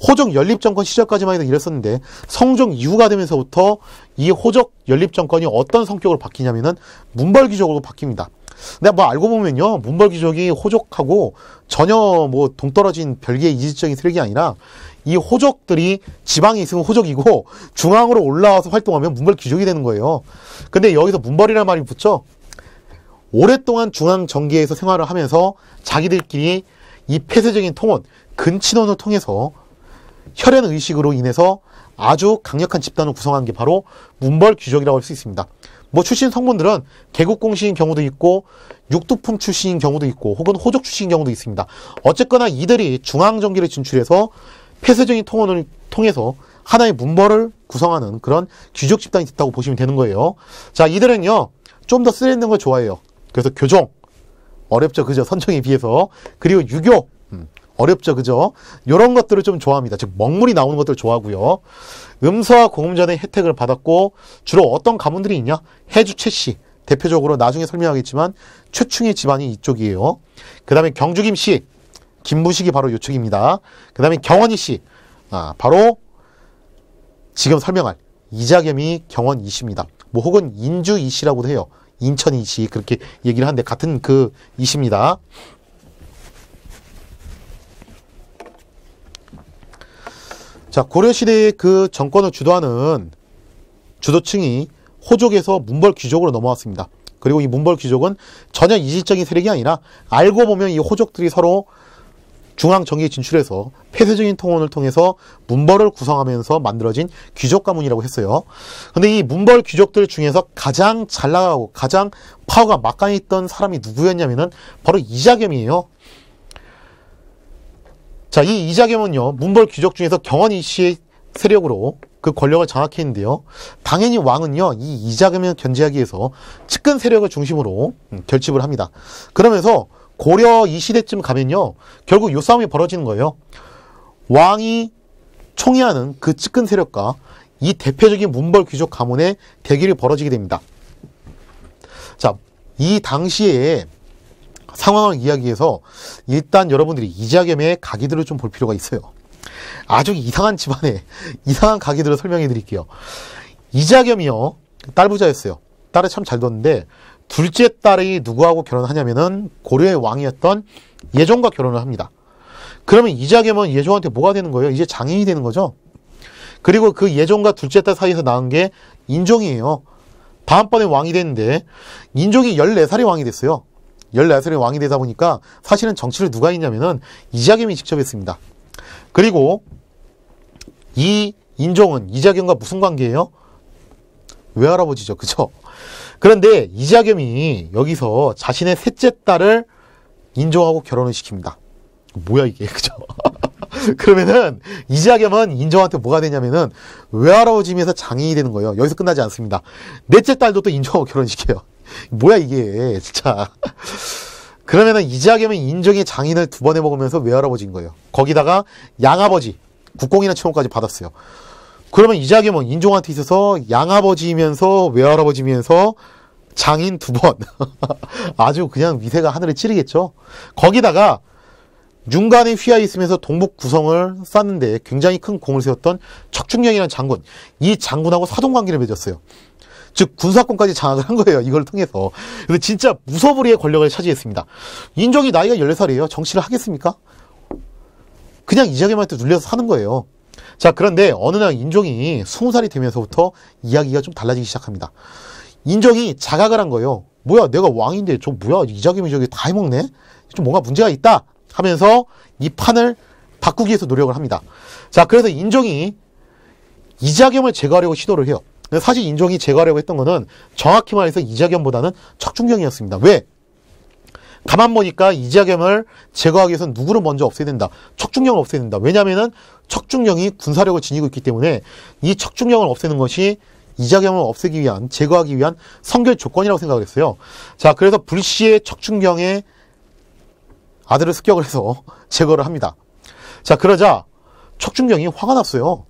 호족 연립정권 시절까지만 해도 이랬었는데 성종 이후가 되면서부터 이 호족 연립정권이 어떤 성격으로 바뀌냐면은 문벌귀족으로 바뀝니다. 근데 알고 보면요, 문벌귀족이 호족하고 전혀 동떨어진 별개의 이질적인 세력이 아니라 이 호족들이 지방에 있으면 호족이고 중앙으로 올라와서 활동하면 문벌귀족이 되는 거예요. 근데 여기서 문벌이라는 말이 붙죠. 오랫동안 중앙 정계에서 생활을 하면서 자기들끼리 이 폐쇄적인 통혼, 근친혼을 통해서 혈연 의식으로 인해서 아주 강력한 집단을 구성한 게 바로 문벌귀족이라고 할 수 있습니다. 출신 성분들은 개국공신인 경우도 있고 육두품 출신인 경우도 있고 혹은 호족 출신인 경우도 있습니다. 어쨌거나 이들이 중앙정계를 진출해서 폐쇄적인 통혼을 통해서 하나의 문벌을 구성하는 그런 귀족 집단이 있다고 보시면 되는 거예요. 자, 이들은요, 좀 더 쓰레있는 걸 좋아해요. 그래서 교종, 어렵죠, 그죠? 선종에 비해서. 그리고 유교, 어렵죠, 그죠? 이런 것들을 좀 좋아합니다. 즉, 먹물이 나오는 것들을 좋아하고요. 음서와 공음전의 혜택을 받았고, 주로 어떤 가문들이 있냐? 해주 최씨, 대표적으로 나중에 설명하겠지만, 최충의 집안이 이쪽이에요. 그 다음에 경주김씨, 김부식이 바로 이쪽입니다. 그 다음에 경원이씨, 바로 지금 설명할 이자겸이 경원이씨입니다. 혹은 인주이씨라고도 해요. 인천이씨 그렇게 얘기를 하는데 같은 그 이씨입니다. 자, 고려시대의 그 정권을 주도하는 주도층이 호족에서 문벌귀족으로 넘어왔습니다. 그리고 이 문벌귀족은 전혀 이질적인 세력이 아니라 알고 보면 이 호족들이 서로 중앙정계에 진출해서 폐쇄적인 통혼을 통해서 문벌을 구성하면서 만들어진 귀족 가문이라고 했어요. 근데 이 문벌 귀족들 중에서 가장 잘 나가고 가장 파워가 막강히 있던 사람이 누구였냐면은 바로 이자겸이에요. 자, 이 이자겸은요, 문벌 귀족 중에서 경원이 씨의 세력으로 그 권력을 장악했는데요. 당연히 왕은요, 이 이자겸을 견제하기 위해서 측근 세력을 중심으로 결집을 합니다. 그러면서 고려 이 시대쯤 가면요, 결국 요 싸움이 벌어지는 거예요. 왕이 총애하는 그 측근 세력과 이 대표적인 문벌 귀족 가문의 대결이 벌어지게 됩니다. 자, 이 당시에 상황을 이야기해서 일단 여러분들이 이자겸의 가기들을 좀 볼 필요가 있어요. 아주 이상한 집안의 이상한 가기들을 설명해 드릴게요. 이자겸이요, 딸부자였어요. 딸을 참 잘 뒀는데 둘째 딸이 누구하고 결혼하냐면은 고려의 왕이었던 예종과 결혼을 합니다. 그러면 이자겸은 예종한테 뭐가 되는 거예요? 이제 장인이 되는 거죠. 그리고 그 예종과 둘째 딸 사이에서 낳은 게 인종이에요. 다음번에 왕이 됐는데 인종이 14살에 왕이 됐어요. 14살에 왕이 되다 보니까 사실은 정치를 누가 했냐면은 이자겸이 직접 했습니다. 그리고 이 인종은 이자겸과 무슨 관계예요? 외할아버지죠, 그죠? 그런데 이자겸이 여기서 자신의 셋째 딸을 인종하고 결혼을 시킵니다. 뭐야 이게, 그죠? 그러면은 이자겸은 인종한테 뭐가 되냐면은 외할아버지면서 장인이 되는 거예요. 여기서 끝나지 않습니다. 넷째 딸도 또 인종하고 결혼시켜요. 뭐야 이게 진짜. 그러면은 이자겸은 인종의 장인을 두 번 해먹으면서 외할아버지인 거예요. 거기다가 양아버지 국공이나 칭호까지 받았어요. 그러면 이자겸은 인종한테 있어서 양아버지이면서 외할아버지면서 장인 두 번. 아주 그냥 위세가 하늘을 찌르겠죠. 거기다가 윤관에 휘하에 있으면서 동북 구성을 쌓는데 굉장히 큰 공을 세웠던 척중령이라는 장군. 이 장군하고 사돈관계를 맺었어요. 즉 군사권까지 장악을 한 거예요. 이걸 통해서. 그래서 진짜 무서부리의 권력을 차지했습니다. 인종이 나이가 14살이에요. 정치를 하겠습니까? 그냥 이자겸한테 눌려서 사는 거예요. 자, 그런데 어느 날 인종이 20살이 되면서부터 이야기가 좀 달라지기 시작합니다. 인종이 자각을 한 거예요. 뭐야, 내가 왕인데 저 뭐야, 이자겸이 저기 다 해먹네? 좀 뭔가 문제가 있다 하면서 이 판을 바꾸기 위해서 노력을 합니다. 자, 그래서 인종이 이자겸을 제거하려고 시도를 해요. 사실 인종이 제거하려고 했던 거는 정확히 말해서 이자겸보다는 척중경이었습니다. 왜? 가만 보니까 이자겸을 제거하기 위해서는 누구를 먼저 없애야 된다. 척중경을 없애야 된다. 왜냐면은 척중경이 군사력을 지니고 있기 때문에 이 척중경을 없애는 것이 이자겸을 없애기 위한, 제거하기 위한 선결 조건이라고 생각을 했어요. 자, 그래서 불시에 척중경의 아들을 습격을 해서 제거를 합니다. 자, 그러자 척중경이 화가 났어요.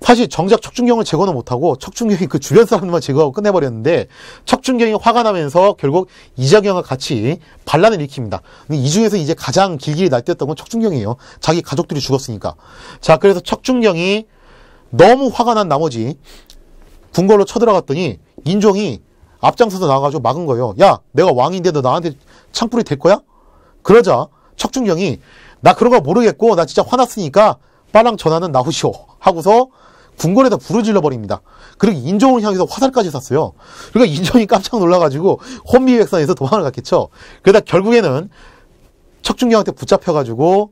사실 정작 척중경을 제거는 못하고 척중경이 그 주변 사람들만 제거하고 끝내버렸는데 척중경이 화가 나면서 결국 이자겸과 같이 반란을 일으킵니다. 이 중에서 이제 가장 길길이 날뛰었던 건 척중경이에요. 자기 가족들이 죽었으니까. 자, 그래서 척중경이 너무 화가 난 나머지 궁궐로 쳐들어갔더니 인종이 앞장서서 나와가지고 막은 거예요. 야, 내가 왕인데 너 나한테 창불이 될 거야? 그러자 척중경이 나 그런 거 모르겠고 나 진짜 화났으니까 빨랑 전하는 나오시오 하고서 궁궐에다 불을 질러버립니다. 그리고 인종을 향해서 화살까지 쐈어요. 그러니까 인종이 깜짝 놀라가지고 혼미백산에서 도망을 갔겠죠. 그러다 결국에는 척중경한테 붙잡혀가지고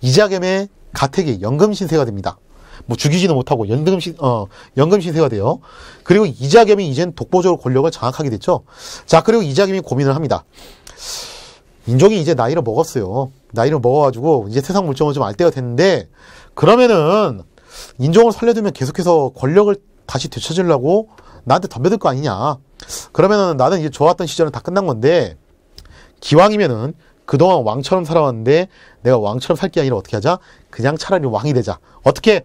이자겸의 가택이 연금신세가 됩니다. 뭐 죽이지는 못하고 연금신세가 돼요. 그리고 이자겸이 이젠 독보적으로 권력을 장악하게 됐죠. 자, 그리고 이자겸이 고민을 합니다. 인종이 이제 나이를 먹었어요. 나이를 먹어가지고 이제 세상 물정을 좀 알 때가 됐는데 그러면은 인종을 살려두면 계속해서 권력을 다시 되찾으려고 나한테 덤벼들 거 아니냐. 그러면은 나는 이제 좋았던 시절은 다 끝난 건데 기왕이면은 그동안 왕처럼 살아왔는데 내가 왕처럼 살 게 아니라 어떻게 하자? 그냥 차라리 왕이 되자. 어떻게?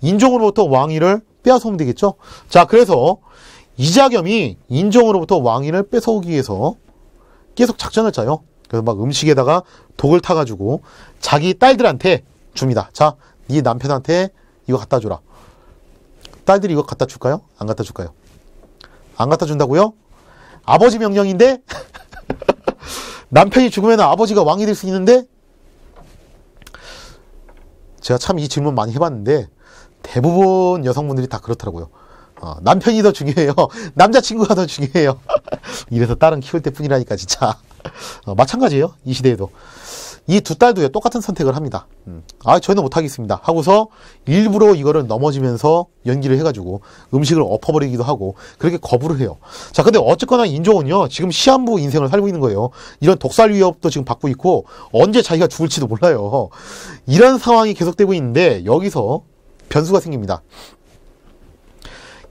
인종으로부터 왕위를 빼앗아오면 되겠죠? 자, 그래서 이자겸이 인종으로부터 왕위를 뺏어오기 위해서 계속 작전을 짜요. 그래서 막 음식에다가 독을 타가지고 자기 딸들한테 줍니다. 자, 네 남편한테 이거 갖다 주라. 딸들이 이거 갖다 줄까요? 안 갖다 줄까요? 안 갖다 준다고요? 아버지 명령인데? 남편이 죽으면 아버지가 왕이 될 수 있는데? 제가 참 이 질문 많이 해봤는데 대부분 여성분들이 다 그렇더라고요. 남편이 더 중요해요. 남자친구가 더 중요해요. 이래서 딸은 키울 때뿐이라니까 진짜. 마찬가지예요. 이 시대에도. 이 두 딸도 똑같은 선택을 합니다. 저희는 못하겠습니다 하고서 일부러 이거를 넘어지면서 연기를 해가지고 음식을 엎어버리기도 하고 그렇게 거부를 해요. 자, 근데 어쨌거나 인종은요 지금 시한부 인생을 살고 있는 거예요. 이런 독살 위협도 지금 받고 있고 언제 자기가 죽을지도 몰라요. 이런 상황이 계속되고 있는데 여기서 변수가 생깁니다.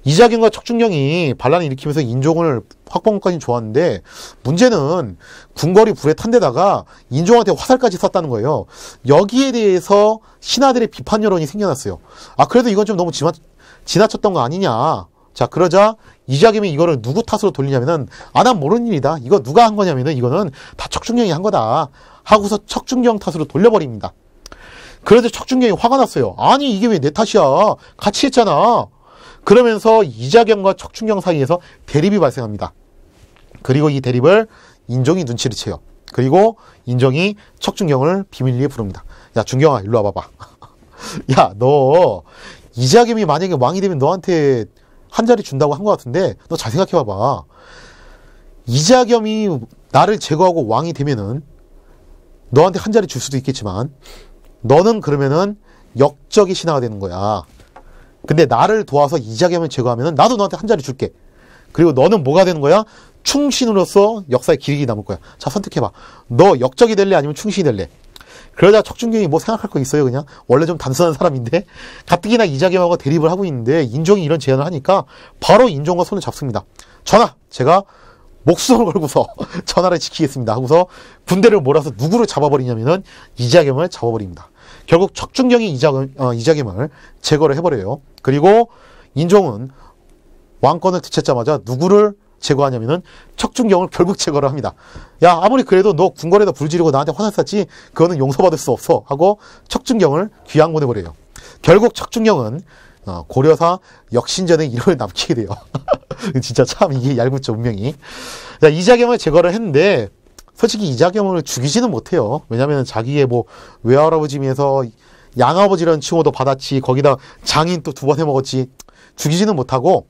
이자겸과 척중경이 반란을 일으키면서 인종을 확보까지는 좋았는데 문제는 궁궐이 불에 탄 데다가 인종한테 화살까지 쐈다는 거예요. 여기에 대해서 신하들의 비판 여론이 생겨났어요. 그래도 이건 좀 너무 지나쳤던 거 아니냐. 자, 그러자 이자겸이 이거를 누구 탓으로 돌리냐면은 난 모르는 일이다. 이거 누가 한 거냐면은 이거는 다 척중경이 한 거다 하고서 척중경 탓으로 돌려버립니다. 그래서 척중경이 화가 났어요. 아니 이게 왜 내 탓이야. 같이 했잖아. 그러면서 이자겸과 척중경 사이에서 대립이 발생합니다. 그리고 이 대립을 인종이 눈치를 채요. 그리고 인종이 척중경을 비밀리에 부릅니다. 야, 중경아, 일로 와봐봐. 야, 너 이자겸이 만약에 왕이 되면 너한테 한 자리 준다고 한 것 같은데 너 잘 생각해봐봐. 이자겸이 나를 제거하고 왕이 되면은 너한테 한 자리 줄 수도 있겠지만 너는 그러면은 역적의 신하가 되는 거야. 근데 나를 도와서 이자겸을 제거하면 나도 너한테 한 자리 줄게. 그리고 너는 뭐가 되는 거야? 충신으로서 역사에 길게 남을 거야. 자, 선택해봐. 너 역적이 될래? 아니면 충신이 될래? 그러자 척준경이 뭐 생각할 거 있어요, 그냥? 원래 좀 단순한 사람인데? 가뜩이나 이자겸하고 대립을 하고 있는데, 인종이 이런 제안을 하니까, 바로 인종과 손을 잡습니다. 전하! 제가 목숨을 걸고서 전하를 지키겠습니다. 하고서 군대를 몰아서 누구를 잡아버리냐면은, 이자겸을 잡아버립니다. 결국 척준경이 이자겸을 제거를 해버려요. 그리고 인종은 왕권을 되찾자마자 누구를 제거하냐면은 척준경을 결국 제거를 합니다. 야, 아무리 그래도 너 궁궐에다 불 지르고 나한테 화났었지 그거는 용서받을 수 없어 하고 척준경을 귀양 보내버려요. 결국 척준경은 고려사 역신전의 이름을 남기게 돼요. 진짜 참 이게 얄궂죠, 운명이. 자, 이자겸을 제거를 했는데 솔직히 이자겸을 죽이지는 못해요. 왜냐면 자기의 뭐 외할아버지면서 양아버지라는 칭호도 받았지, 거기다 장인 또 2번 해먹었지, 죽이지는 못하고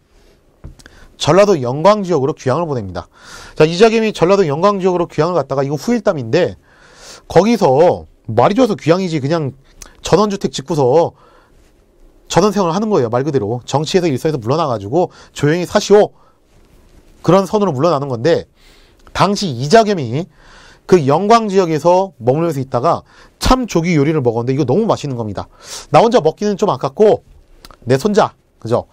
전라도 영광 지역으로 귀향을 보냅니다. 자, 이자겸이 전라도 영광 지역으로 귀향을 갔다가, 이거 후일담인데, 거기서 말이 좋아서 귀향이지 그냥 전원주택 짓고서 전원생활을 하는 거예요. 말 그대로 정치에서 일선에서 물러나가지고 조용히 사시오, 그런 선으로 물러나는 건데, 당시 이자겸이 그 영광 지역에서 머물면서 있다가 참조기 요리를 먹었는데 이거 너무 맛있는 겁니다. 나 혼자 먹기는 좀 아깝고 내 손자, 그죠?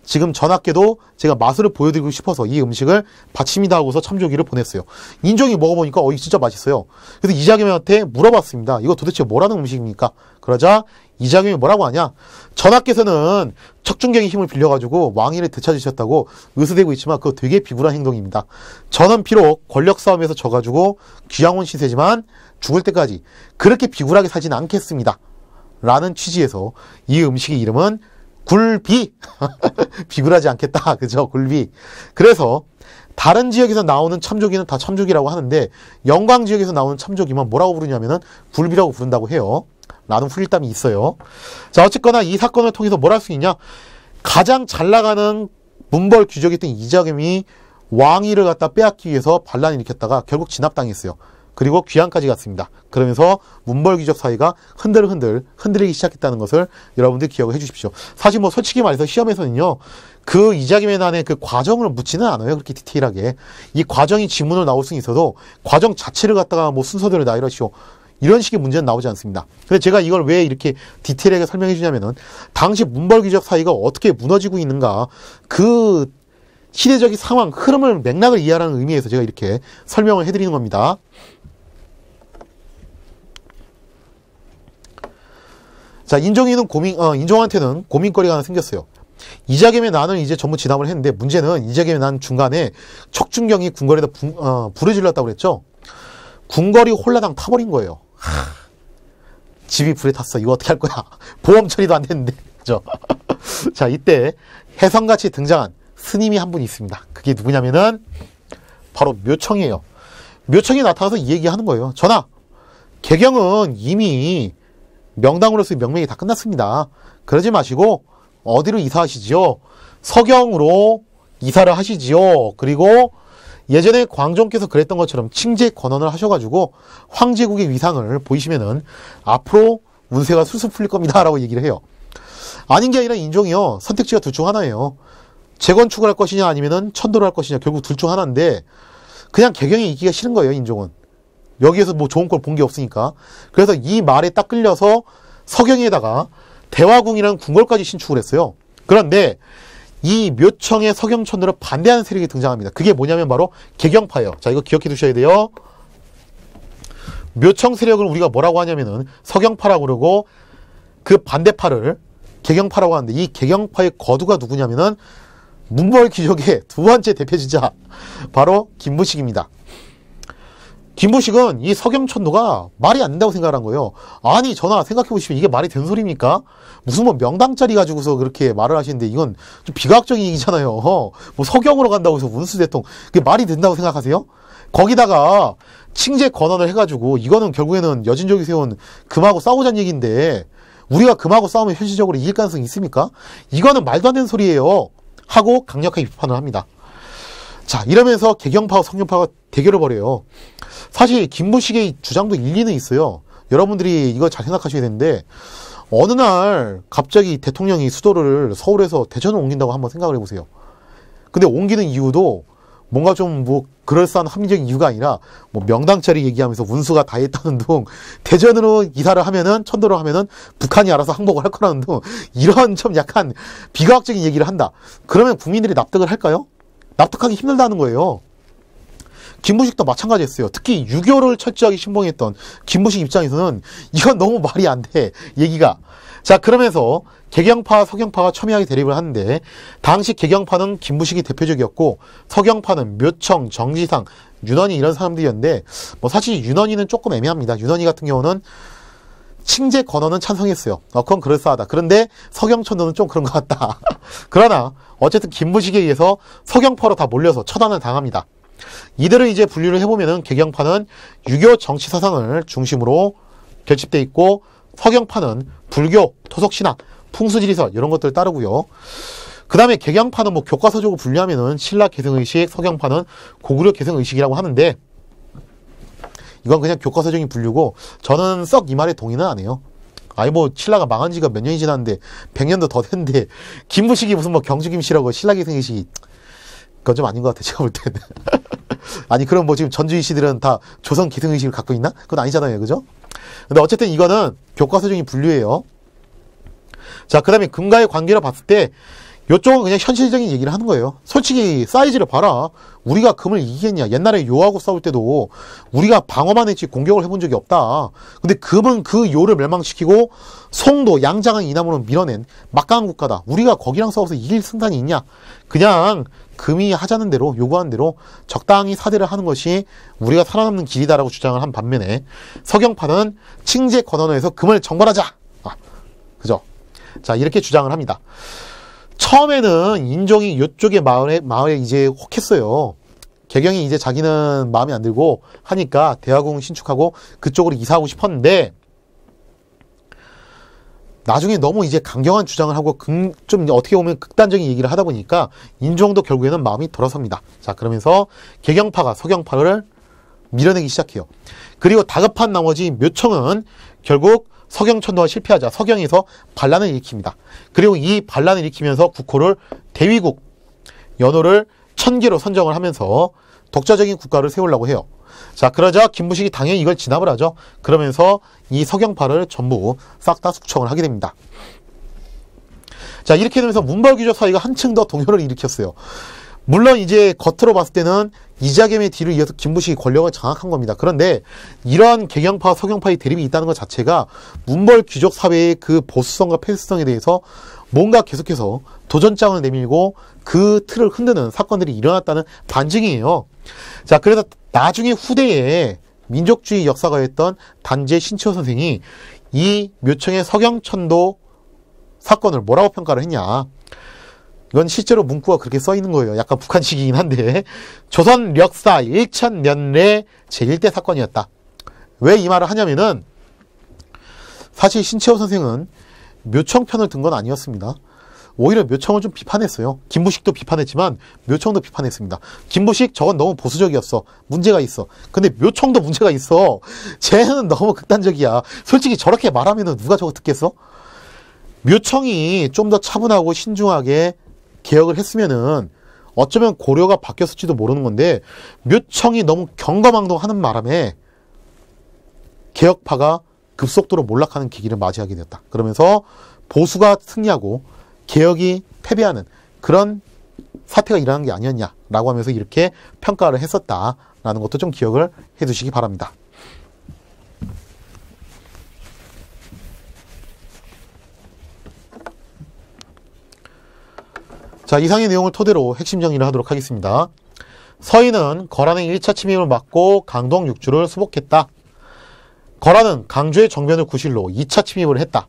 지금 전하께도 제가 맛을 보여드리고 싶어서 이 음식을 바칩니다 하고서 참조기를 보냈어요. 인종이 먹어보니까 이거 진짜 맛있어요. 그래서 이자겸한테 물어봤습니다. 이거 도대체 뭐라는 음식입니까? 그러자 이자겸이 뭐라고 하냐? 전하께서는 척준경의 힘을 빌려가지고 왕위를 되찾으셨다고 의수되고 있지만 그거 되게 비굴한 행동입니다. 저는 비록 권력 싸움에서 져가지고 귀양 온 시세지만 죽을 때까지 그렇게 비굴하게 살지는 않겠습니다. 라는 취지에서 이 음식의 이름은 굴비. 비굴하지 않겠다, 그죠? 굴비. 그래서 다른 지역에서 나오는 참조기는 다 참조기라고 하는데 영광 지역에서 나오는 참조기만 뭐라고 부르냐면은 굴비라고 부른다고 해요. 라는 후일담이 있어요. 자, 어쨌거나 이 사건을 통해서 뭘 할 수 있냐? 가장 잘 나가는 문벌 귀족이었던 이자겸이 왕위를 갖다 빼앗기 위해서 반란을 일으켰다가 결국 진압당했어요. 그리고 귀양까지 갔습니다. 그러면서 문벌 귀족 사이가 흔들리기 시작했다는 것을 여러분들 기억을 해주십시오. 사실 뭐 솔직히 말해서 시험에서는요, 그 이자겸의 난의 그 과정을 묻지는 않아요. 그렇게 디테일하게. 이 과정이 지문으로 나올 수는 있어도 과정 자체를 갖다가 뭐 순서대로 나 이러시오, 이런 식의 문제는 나오지 않습니다. 근데 제가 이걸 왜 이렇게 디테일하게 설명해 주냐면은 당시 문벌 귀족 사이가 어떻게 무너지고 있는가, 그 시대적인 상황, 흐름을, 맥락을 이해하라는 의미에서 제가 이렇게 설명을 해드리는 겁니다. 자, 인종한테는 고민거리가 하나 생겼어요. 이자겸의 난을 이제 전부 진압을 했는데, 문제는 이자겸의 난 중간에 척준경이 궁궐에다 불을 질렀다고 그랬죠. 궁궐이 홀라당 타버린 거예요. 집이 불에 탔어. 이거 어떻게 할 거야? 보험 처리도 안 됐는데, 그죠? 자, 이때 혜성같이 등장한 스님이 한 분 있습니다. 그게 누구냐면은 바로 묘청이에요. 묘청이 나타나서 이 얘기하는 거예요. 전하, 개경은 이미 명당으로서의 명맥이 다 끝났습니다. 그러지 마시고 어디로 이사하시지요? 서경으로 이사를 하시지요. 그리고 예전에 광종께서 그랬던 것처럼 칭제 권원을 하셔가지고 황제국의 위상을 보이시면은 앞으로 운세가 술술 풀릴 겁니다 라고 얘기를 해요. 아닌 게 아니라 인종이요, 선택지가 둘 중 하나예요. 재건축을 할 것이냐 아니면은 천도를 할 것이냐, 결국 둘 중 하나인데 그냥 개경에 있기가 싫은 거예요. 인종은 여기에서 뭐 좋은 걸 본 게 없으니까. 그래서 이 말에 딱 끌려서 서경에다가 대화궁이라는 궁궐까지 신축을 했어요. 그런데 이 묘청의 서경천도를 반대하는 세력이 등장합니다. 그게 뭐냐면 바로 개경파예요. 자, 이거 기억해 두셔야 돼요. 묘청 세력을 우리가 뭐라고 하냐면은 서경파라고 그러고 그 반대파를 개경파라고 하는데, 이 개경파의 거두가 누구냐면은 문벌 귀족의 두 번째 대표주자 바로 김부식입니다. 김부식은 이 서경천도가 말이 안 된다고 생각한 거예요. 아니, 전하, 생각해보시면 이게 말이 된 소리입니까? 무슨 뭐 명당짜리 가지고서 그렇게 말을 하시는데 이건 좀 비과학적인 얘기잖아요. 뭐 서경으로 간다고 해서 운수대통, 그게 말이 된다고 생각하세요? 거기다가 칭제 권한을 해가지고 이거는 결국에는 여진족이 세운 금하고 싸우자는 얘기인데 우리가 금하고 싸우면 현실적으로 이길 가능성이 있습니까? 이거는 말도 안 되는 소리예요 하고 강력하게 비판을 합니다. 자, 이러면서 개경파와 성경파가 대결을 벌여요. 사실 김부식의 주장도 일리는 있어요. 여러분들이 이거 잘 생각하셔야 되는데, 어느 날 갑자기 대통령이 수도를 서울에서 대전으로 옮긴다고 한번 생각을 해보세요. 근데 옮기는 이유도 뭔가 좀 뭐 그럴싸한 합리적인 이유가 아니라 뭐 명당짜리 얘기하면서 운수가 다 했다는 둥, 대전으로 이사를 하면은 천도를 하면은 북한이 알아서 항복을 할 거라는 둥, 이런 좀 약간 비과학적인 얘기를 한다. 그러면 국민들이 납득을 할까요? 납득하기 힘들다는 거예요. 김부식도 마찬가지였어요. 특히 유교를 철저하게 신봉했던 김부식 입장에서는 이건 너무 말이 안 돼, 얘기가. 자, 그러면서 개경파, 서경파가 첨예하게 대립을 하는데, 당시 개경파는 김부식이 대표적이었고 서경파는 묘청, 정지상, 윤원희 이런 사람들이었는데, 뭐 사실 윤원희는 조금 애매합니다. 윤원희 같은 경우는 칭제 건원은 찬성했어요. 그건 그럴싸하다. 그런데 서경천도는 좀 그런 것 같다. 그러나 어쨌든 김부식에 의해서 서경파로 다 몰려서 처단을 당합니다. 이들을 이제 분류를 해보면은 개경파는 유교 정치 사상을 중심으로 결집돼 있고, 서경파는 불교, 토속신앙, 풍수지리설 이런 것들을 따르고요. 그 다음에 개경파는 뭐 교과서적으로 분류하면은 신라 개성의식, 서경파는 고구려 개성의식이라고 하는데, 이건 그냥 교과서적인 분류고 저는 썩 이 말에 동의는 안 해요. 아니 뭐 신라가 망한 지가 몇 년이 지났는데 100년도 더 됐는데 김부식이 무슨 뭐 경주김씨라고 신라 개성의식이, 그건 좀 아닌 것 같아, 제가 볼 때는. 아니 그럼 뭐 지금 전주이 씨들은 다 조선 기승의식을 갖고 있나? 그건 아니잖아요, 그죠? 근데 어쨌든 이거는 교과서적인 분류예요. 자, 그 다음에 금과의 관계를 봤을 때 요쪽은 그냥 현실적인 얘기를 하는 거예요. 솔직히 사이즈를 봐라. 우리가 금을 이기겠냐. 옛날에 요하고 싸울 때도 우리가 방어만 했지 공격을 해본 적이 없다. 근데 금은 그 요를 멸망시키고 송도, 양장을 이남으로 밀어낸 막강한 국가다. 우리가 거기랑 싸워서 이길 승산이 있냐. 그냥 금이 하자는 대로, 요구하는 대로 적당히 사대를 하는 것이 우리가 살아남는 길이다라고 주장을 한 반면에, 서경파는 칭제 건원호에서 금을 정벌하자. 그죠? 자, 이렇게 주장을 합니다. 처음에는 인종이 이쪽에 마을에 이제 혹했어요. 개경이 이제 자기는 마음에 안 들고 하니까 대화궁 신축하고 그쪽으로 이사하고 싶었는데, 나중에 너무 이제 강경한 주장을 하고 좀 어떻게 보면 극단적인 얘기를 하다 보니까 인종도 결국에는 마음이 돌아섭니다. 자, 그러면서 개경파가 서경파를 밀어내기 시작해요. 그리고 다급한 나머지 묘청은 결국 서경천도가 실패하자 서경에서 반란을 일으킵니다. 그리고 이 반란을 일으키면서 국호를 대위국, 연호를 천계로 선정을 하면서 독자적인 국가를 세우려고 해요. 자, 그러자 김부식이 당연히 이걸 진압을 하죠. 그러면서 이 서경파를 전부 싹 다 숙청을 하게 됩니다. 자, 이렇게 되면서 문벌귀족 사이가 한층 더 동요를 일으켰어요. 물론 이제 겉으로 봤을 때는 이자겸의 뒤를 이어서 김부식이 권력을 장악한 겁니다. 그런데 이러한 개경파와 서경파의 대립이 있다는 것 자체가 문벌귀족 사회의 그 보수성과 폐쇄성에 대해서 뭔가 계속해서 도전장을 내밀고 그 틀을 흔드는 사건들이 일어났다는 반증이에요. 자, 그래서 나중에 후대에 민족주의 역사가였던 단재 신치호 선생이 이 묘청의 서경천도 사건을 뭐라고 평가를 했냐. 이건 실제로 문구가 그렇게 써 있는 거예요. 약간 북한식이긴 한데, 조선 역사 일천년례 제1대 사건이었다. 왜 이 말을 하냐면은, 사실 신치호 선생은 묘청 편을 든 건 아니었습니다. 오히려 묘청을 좀 비판했어요. 김부식도 비판했지만 묘청도 비판했습니다. 김부식 저건 너무 보수적이었어. 문제가 있어. 근데 묘청도 문제가 있어. 쟤는 너무 극단적이야. 솔직히 저렇게 말하면은 누가 저거 듣겠어? 묘청이 좀 더 차분하고 신중하게 개혁을 했으면은 어쩌면 고려가 바뀌었을지도 모르는 건데, 묘청이 너무 경거망동하는 바람에 개혁파가 급속도로 몰락하는 계기를 맞이하게 되었다. 그러면서 보수가 승리하고 개혁이 패배하는 그런 사태가 일어난 게 아니었냐라고 하면서 이렇게 평가를 했었다라는 것도 좀 기억을 해두시기 바랍니다. 자, 이상의 내용을 토대로 핵심 정리를 하도록 하겠습니다. 서인은 거란의 1차 침입을 막고 강동 6주를 수복했다. 거란은 강주의 정변을 구실로 2차 침입을 했다.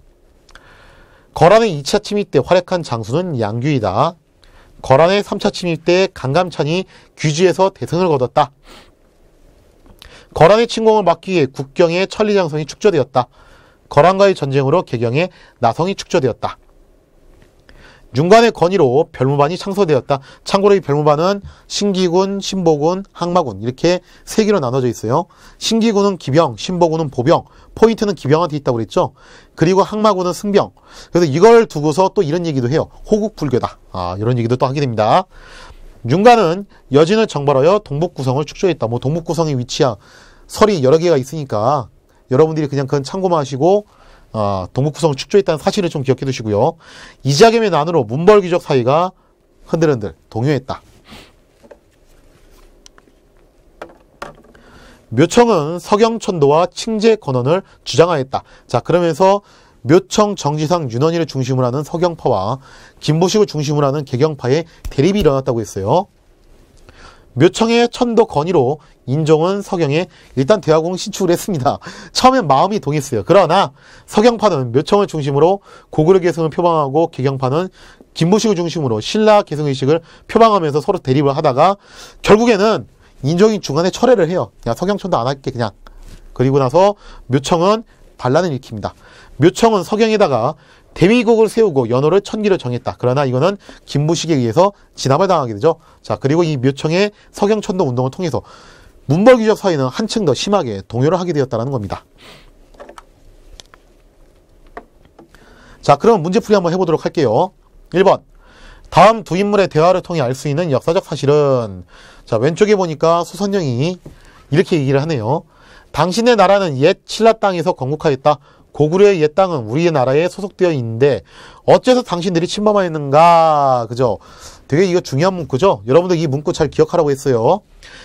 거란의 2차 침입 때 활약한 장수는 양규이다. 거란의 3차 침입 때 강감찬이 귀주에서 대승을 거뒀다. 거란의 침공을 막기 위해 국경에 천리장성이 축조되었다. 거란과의 전쟁으로 개경에 나성이 축조되었다. 윤관의 건의로 별무반이 창설되었다. 참고로 이 별무반은 신기군, 신보군, 항마군 이렇게 세 개로 나눠져 있어요. 신기군은 기병, 신보군은 보병, 포인트는 기병한테 있다고 그랬죠. 그리고 항마군은 승병. 그래서 이걸 두고서 또 이런 얘기도 해요. 호국불교다. 이런 얘기도 또 하게 됩니다. 윤가는 여진을 정벌하여 동북구성을 축조했다. 뭐 동북구성의 위치야 설이 여러 개가 있으니까 여러분들이 그냥 그건 참고만 하시고 동북구성을 축조했다는 사실을 좀 기억해 두시고요. 이자겸의 난으로 문벌귀족 사이가 흔들흔들 동요했다. 묘청은 서경천도와 칭제 건원을 주장하였다. 자, 그러면서 묘청, 정지상, 윤원희를 중심으로 하는 서경파와 김보식을 중심으로 하는 개경파의 대립이 일어났다고 했어요. 묘청의 천도 건의로 인종은 서경에 일단 대화공 신축을 했습니다. 처음엔 마음이 동했어요. 그러나 서경파는 묘청을 중심으로 고구려 계승을 표방하고 개경파는 김보식을 중심으로 신라 계승의식을 표방하면서 서로 대립을 하다가 결국에는 인종이 중간에 철회를 해요. 야, 서경천도 안 할게 그냥. 그리고 나서 묘청은 반란을 일으킵니다. 묘청은 서경에다가 대위국을 세우고 연호를 천기를 정했다. 그러나 이거는 김보식에 의해서 진압을 당하게 되죠. 자, 그리고 이 묘청의 서경천도 운동을 통해서 문벌귀족 사이는 한층 더 심하게 동요를 하게 되었다는 겁니다. 자, 그럼 문제풀이 한번 해보도록 할게요. 1번. 다음 두 인물의 대화를 통해 알 수 있는 역사적 사실은, 자, 왼쪽에 보니까 소선영이 이렇게 얘기를 하네요. 당신의 나라는 옛 신라 땅에서 건국하였다. 고구려의 옛 땅은 우리의 나라에 소속되어 있는데 어째서 당신들이 침범하였는가? 그죠? 되게 이거 중요한 문구죠? 여러분들 이 문구 잘 기억하라고 했어요.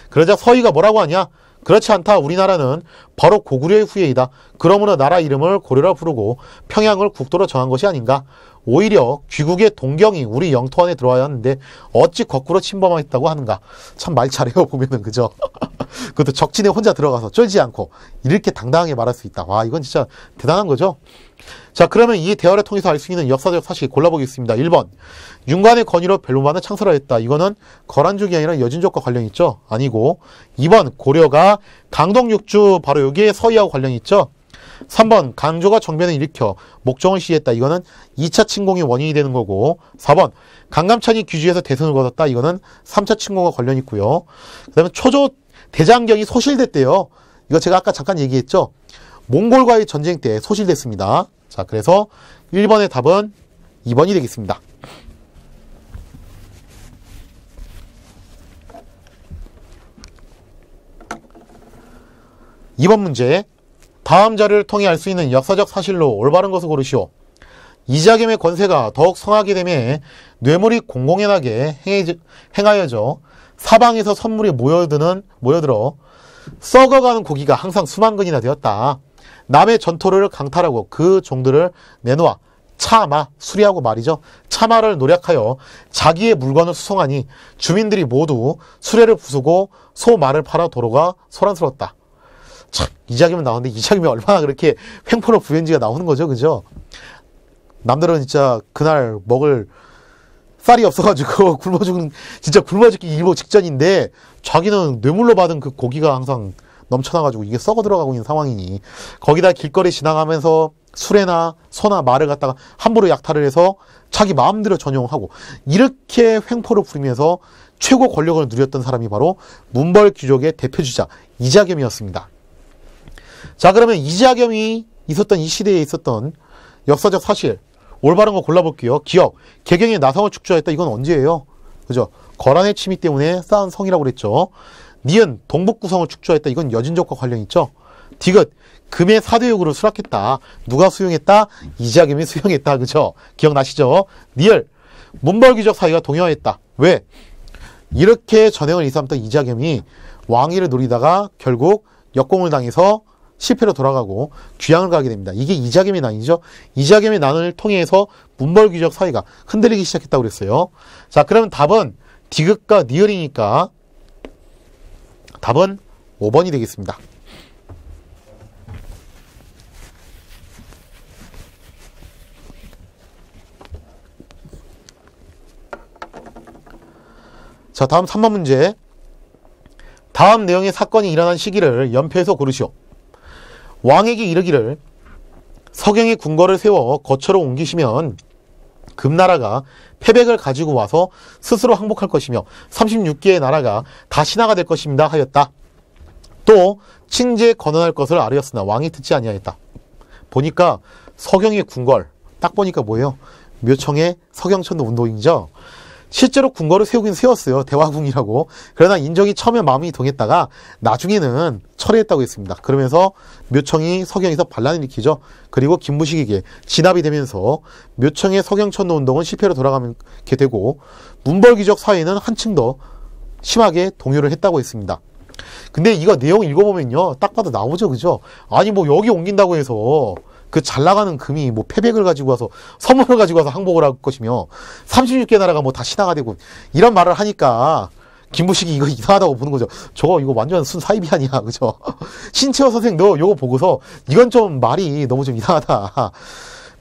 그러자 서희가 뭐라고 하냐? 그렇지 않다. 우리나라는 바로 고구려의 후예이다. 그러므로 나라 이름을 고려라 부르고 평양을 국도로 정한 것이 아닌가? 오히려 귀국의 동경이 우리 영토 안에 들어와야 하는데 어찌 거꾸로 침범하였다고 하는가? 참 말 잘해요, 보면은. 그죠? 그것도 적진에 혼자 들어가서 쫄지 않고 이렇게 당당하게 말할 수 있다. 와, 이건 진짜 대단한 거죠? 자, 그러면 이 대화를 통해서 알 수 있는 역사적 사실 골라보겠습니다. 1번. 윤관의 건의로 벨로만을 창설하였다. 이거는 거란족이 아니라 여진족과 관련이 있죠? 아니고. 2번. 고려가 강동육주, 바로 여기에 서희하고 관련이 있죠? 3번. 강조가 정변을 일으켜 목정을 시했다. 이거는 2차 침공의 원인이 되는 거고. 4번. 강감찬이 귀주에서 대승을 거뒀다. 이거는 3차 침공과 관련이 있고요. 그 다음에 초조 대장경이 소실됐대요. 이거 제가 아까 잠깐 얘기했죠? 몽골과의 전쟁 때 소실됐습니다. 자, 그래서 1번의 답은 2번이 되겠습니다. 2번 문제. 다음 자료를 통해 알 수 있는 역사적 사실로 올바른 것을 고르시오. 이자겸의 권세가 더욱 성하게 되매 뇌물이 공공연하게 행하여져 사방에서 선물이 모여들어 썩어가는 고기가 항상 수만 근이나 되었다. 남의 전토를 강탈하고 그 종들을 내놓아 차마, 수리하고 말이죠. 차마를 노력하여 자기의 물건을 수송하니 주민들이 모두 수레를 부수고 소 말을 팔아 도로가 소란스러웠다. 참, 이자겸은 나오는데 이자겸이 얼마나 그렇게 횡포로 부연지가 나오는 거죠. 그죠? 남들은 진짜 그날 먹을 쌀이 없어가지고 진짜 굶어 죽기 일보 직전인데 자기는 뇌물로 받은 그 고기가 항상 넘쳐나가지고 이게 썩어 들어가고 있는 상황이니 거기다 길거리 지나가면서 수레나 소나 말을 갖다가 함부로 약탈을 해서 자기 마음대로 전용하고 이렇게 횡포를 부리면서 최고 권력을 누렸던 사람이 바로 문벌귀족의 대표주자 이자겸이었습니다. 자, 그러면 이자겸이 있었던 이 시대에 있었던 역사적 사실 올바른 거 골라볼게요. 기억, 개경의 나성을 축조했다. 이건 언제예요? 그죠? 거란의 침입 때문에 쌓은 성이라고 그랬죠. 니은, 동북구성을 축조했다. 이건 여진족과 관련 있죠. 디귿, 금의 사대욕으로 수락했다. 누가 수용했다? 이자겸이 수용했다. 그죠? 기억나시죠? 니을, 문벌귀족 사이가 동요했다. 왜? 이렇게 전횡을 일삼던 이자겸이 왕위를 노리다가 결국 역공을 당해서 실패로 돌아가고 귀양을 가게 됩니다. 이게 이자겸의 난이죠. 이자겸의 난을 통해서 문벌귀족 사이가 흔들리기 시작했다고 그랬어요. 자, 그러면 답은 디귿과 니을이니까 답은 5번이 되겠습니다. 자, 다음 3번 문제. 다음 내용의 사건이 일어난 시기를 연표해서 고르시오. 왕에게 이르기를 서경의 궁궐을 세워 거처로 옮기시면 금나라가 패백을 가지고 와서 스스로 항복할 것이며 36개의 나라가 다 신하가 될 것입니다 하였다. 또 칭제에 건언할 것을 아뢰었으나 왕이 듣지 아니하였다. 보니까 서경의 궁궐 딱 보니까 뭐예요? 묘청의 서경천도 운동이죠. 실제로 궁궐을 세우긴 세웠어요. 대화궁이라고. 그러나 인적이 처음에 마음이 동했다가 나중에는 철회했다고 했습니다. 그러면서 묘청이 서경에서 반란을 일으키죠. 그리고 김무식에게 진압이 되면서 묘청의 서경천도 운동은 실패로 돌아가게 되고 문벌귀족 사회는 한층 더 심하게 동요를 했다고 했습니다. 근데 이거 내용 읽어보면요, 딱 봐도 나오죠, 그죠? 아니 뭐 여기 옮긴다고 해서 그 잘 나가는 금이 뭐 패백을 가지고 와서 선물을 가지고 와서 항복을 할 것이며 36개 나라가 뭐 다 신하가 되고 이런 말을 하니까 김무식이 이거 이상하다고 보는 거죠. 저거 이거 완전 순 사이비 아니야, 그죠? 신채호 선생도 이거 보고서 이건 좀 말이 너무 좀 이상하다.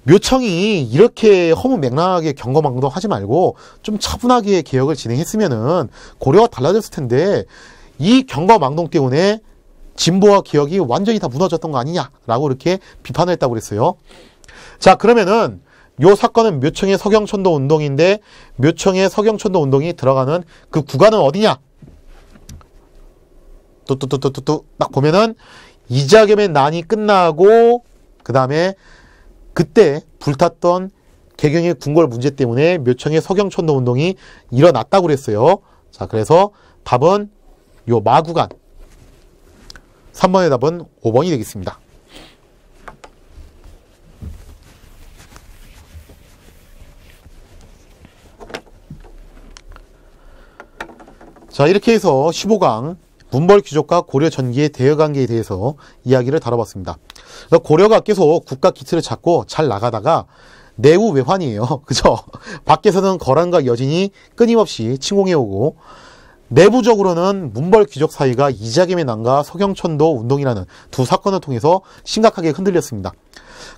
묘청이 이렇게 허무맹랑하게 경거망동 하지 말고 좀 차분하게 개혁을 진행했으면은 고려가 달라졌을 텐데 이 경거망동 때문에 진보와 개혁이 완전히 다 무너졌던 거 아니냐라고 이렇게 비판을 했다고 그랬어요. 자, 그러면은 요 사건은 묘청의 서경천도 운동인데 묘청의 서경천도 운동이 들어가는 그 구간은 어디냐? 딱 보면은 이자겸의 난이 끝나고 그 다음에 그때 불탔던 개경의 궁궐 문제 때문에 묘청의 서경천도 운동이 일어났다고 그랬어요. 자, 그래서 답은 요 마구간 3번의 답은 5번이 되겠습니다. 자, 이렇게 해서 15강 문벌귀족과 고려 전기의 대여관계에 대해서 이야기를 다뤄봤습니다. 고려가 계속 국가 기틀을 잡고 잘 나가다가 내후 외환이에요. 그죠? 밖에서는 거란과 여진이 끊임없이 침공해오고 내부적으로는 문벌귀족 사이가 이자겸의 난과 서경천도 운동이라는 두 사건을 통해서 심각하게 흔들렸습니다.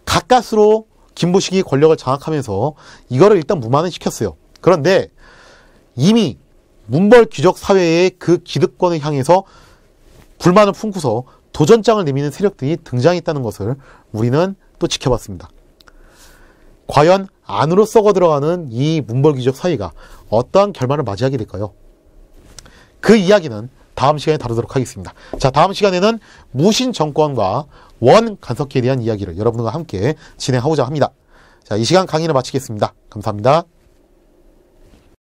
가까스로 김무식이 권력을 장악하면서 이거를 일단 무마는 시켰어요. 그런데 이미 문벌귀족 사회의 그 기득권을 향해서 불만을 품고서 도전장을 내미는 세력들이 등장했다는 것을 우리는 또 지켜봤습니다. 과연 안으로 썩어 들어가는 이 문벌귀족 사회가 어떠한 결말을 맞이하게 될까요? 그 이야기는 다음 시간에 다루도록 하겠습니다. 자, 다음 시간에는 무신 정권과 원 간섭기에 대한 이야기를 여러분과 함께 진행하고자 합니다. 자, 이 시간 강의를 마치겠습니다. 감사합니다.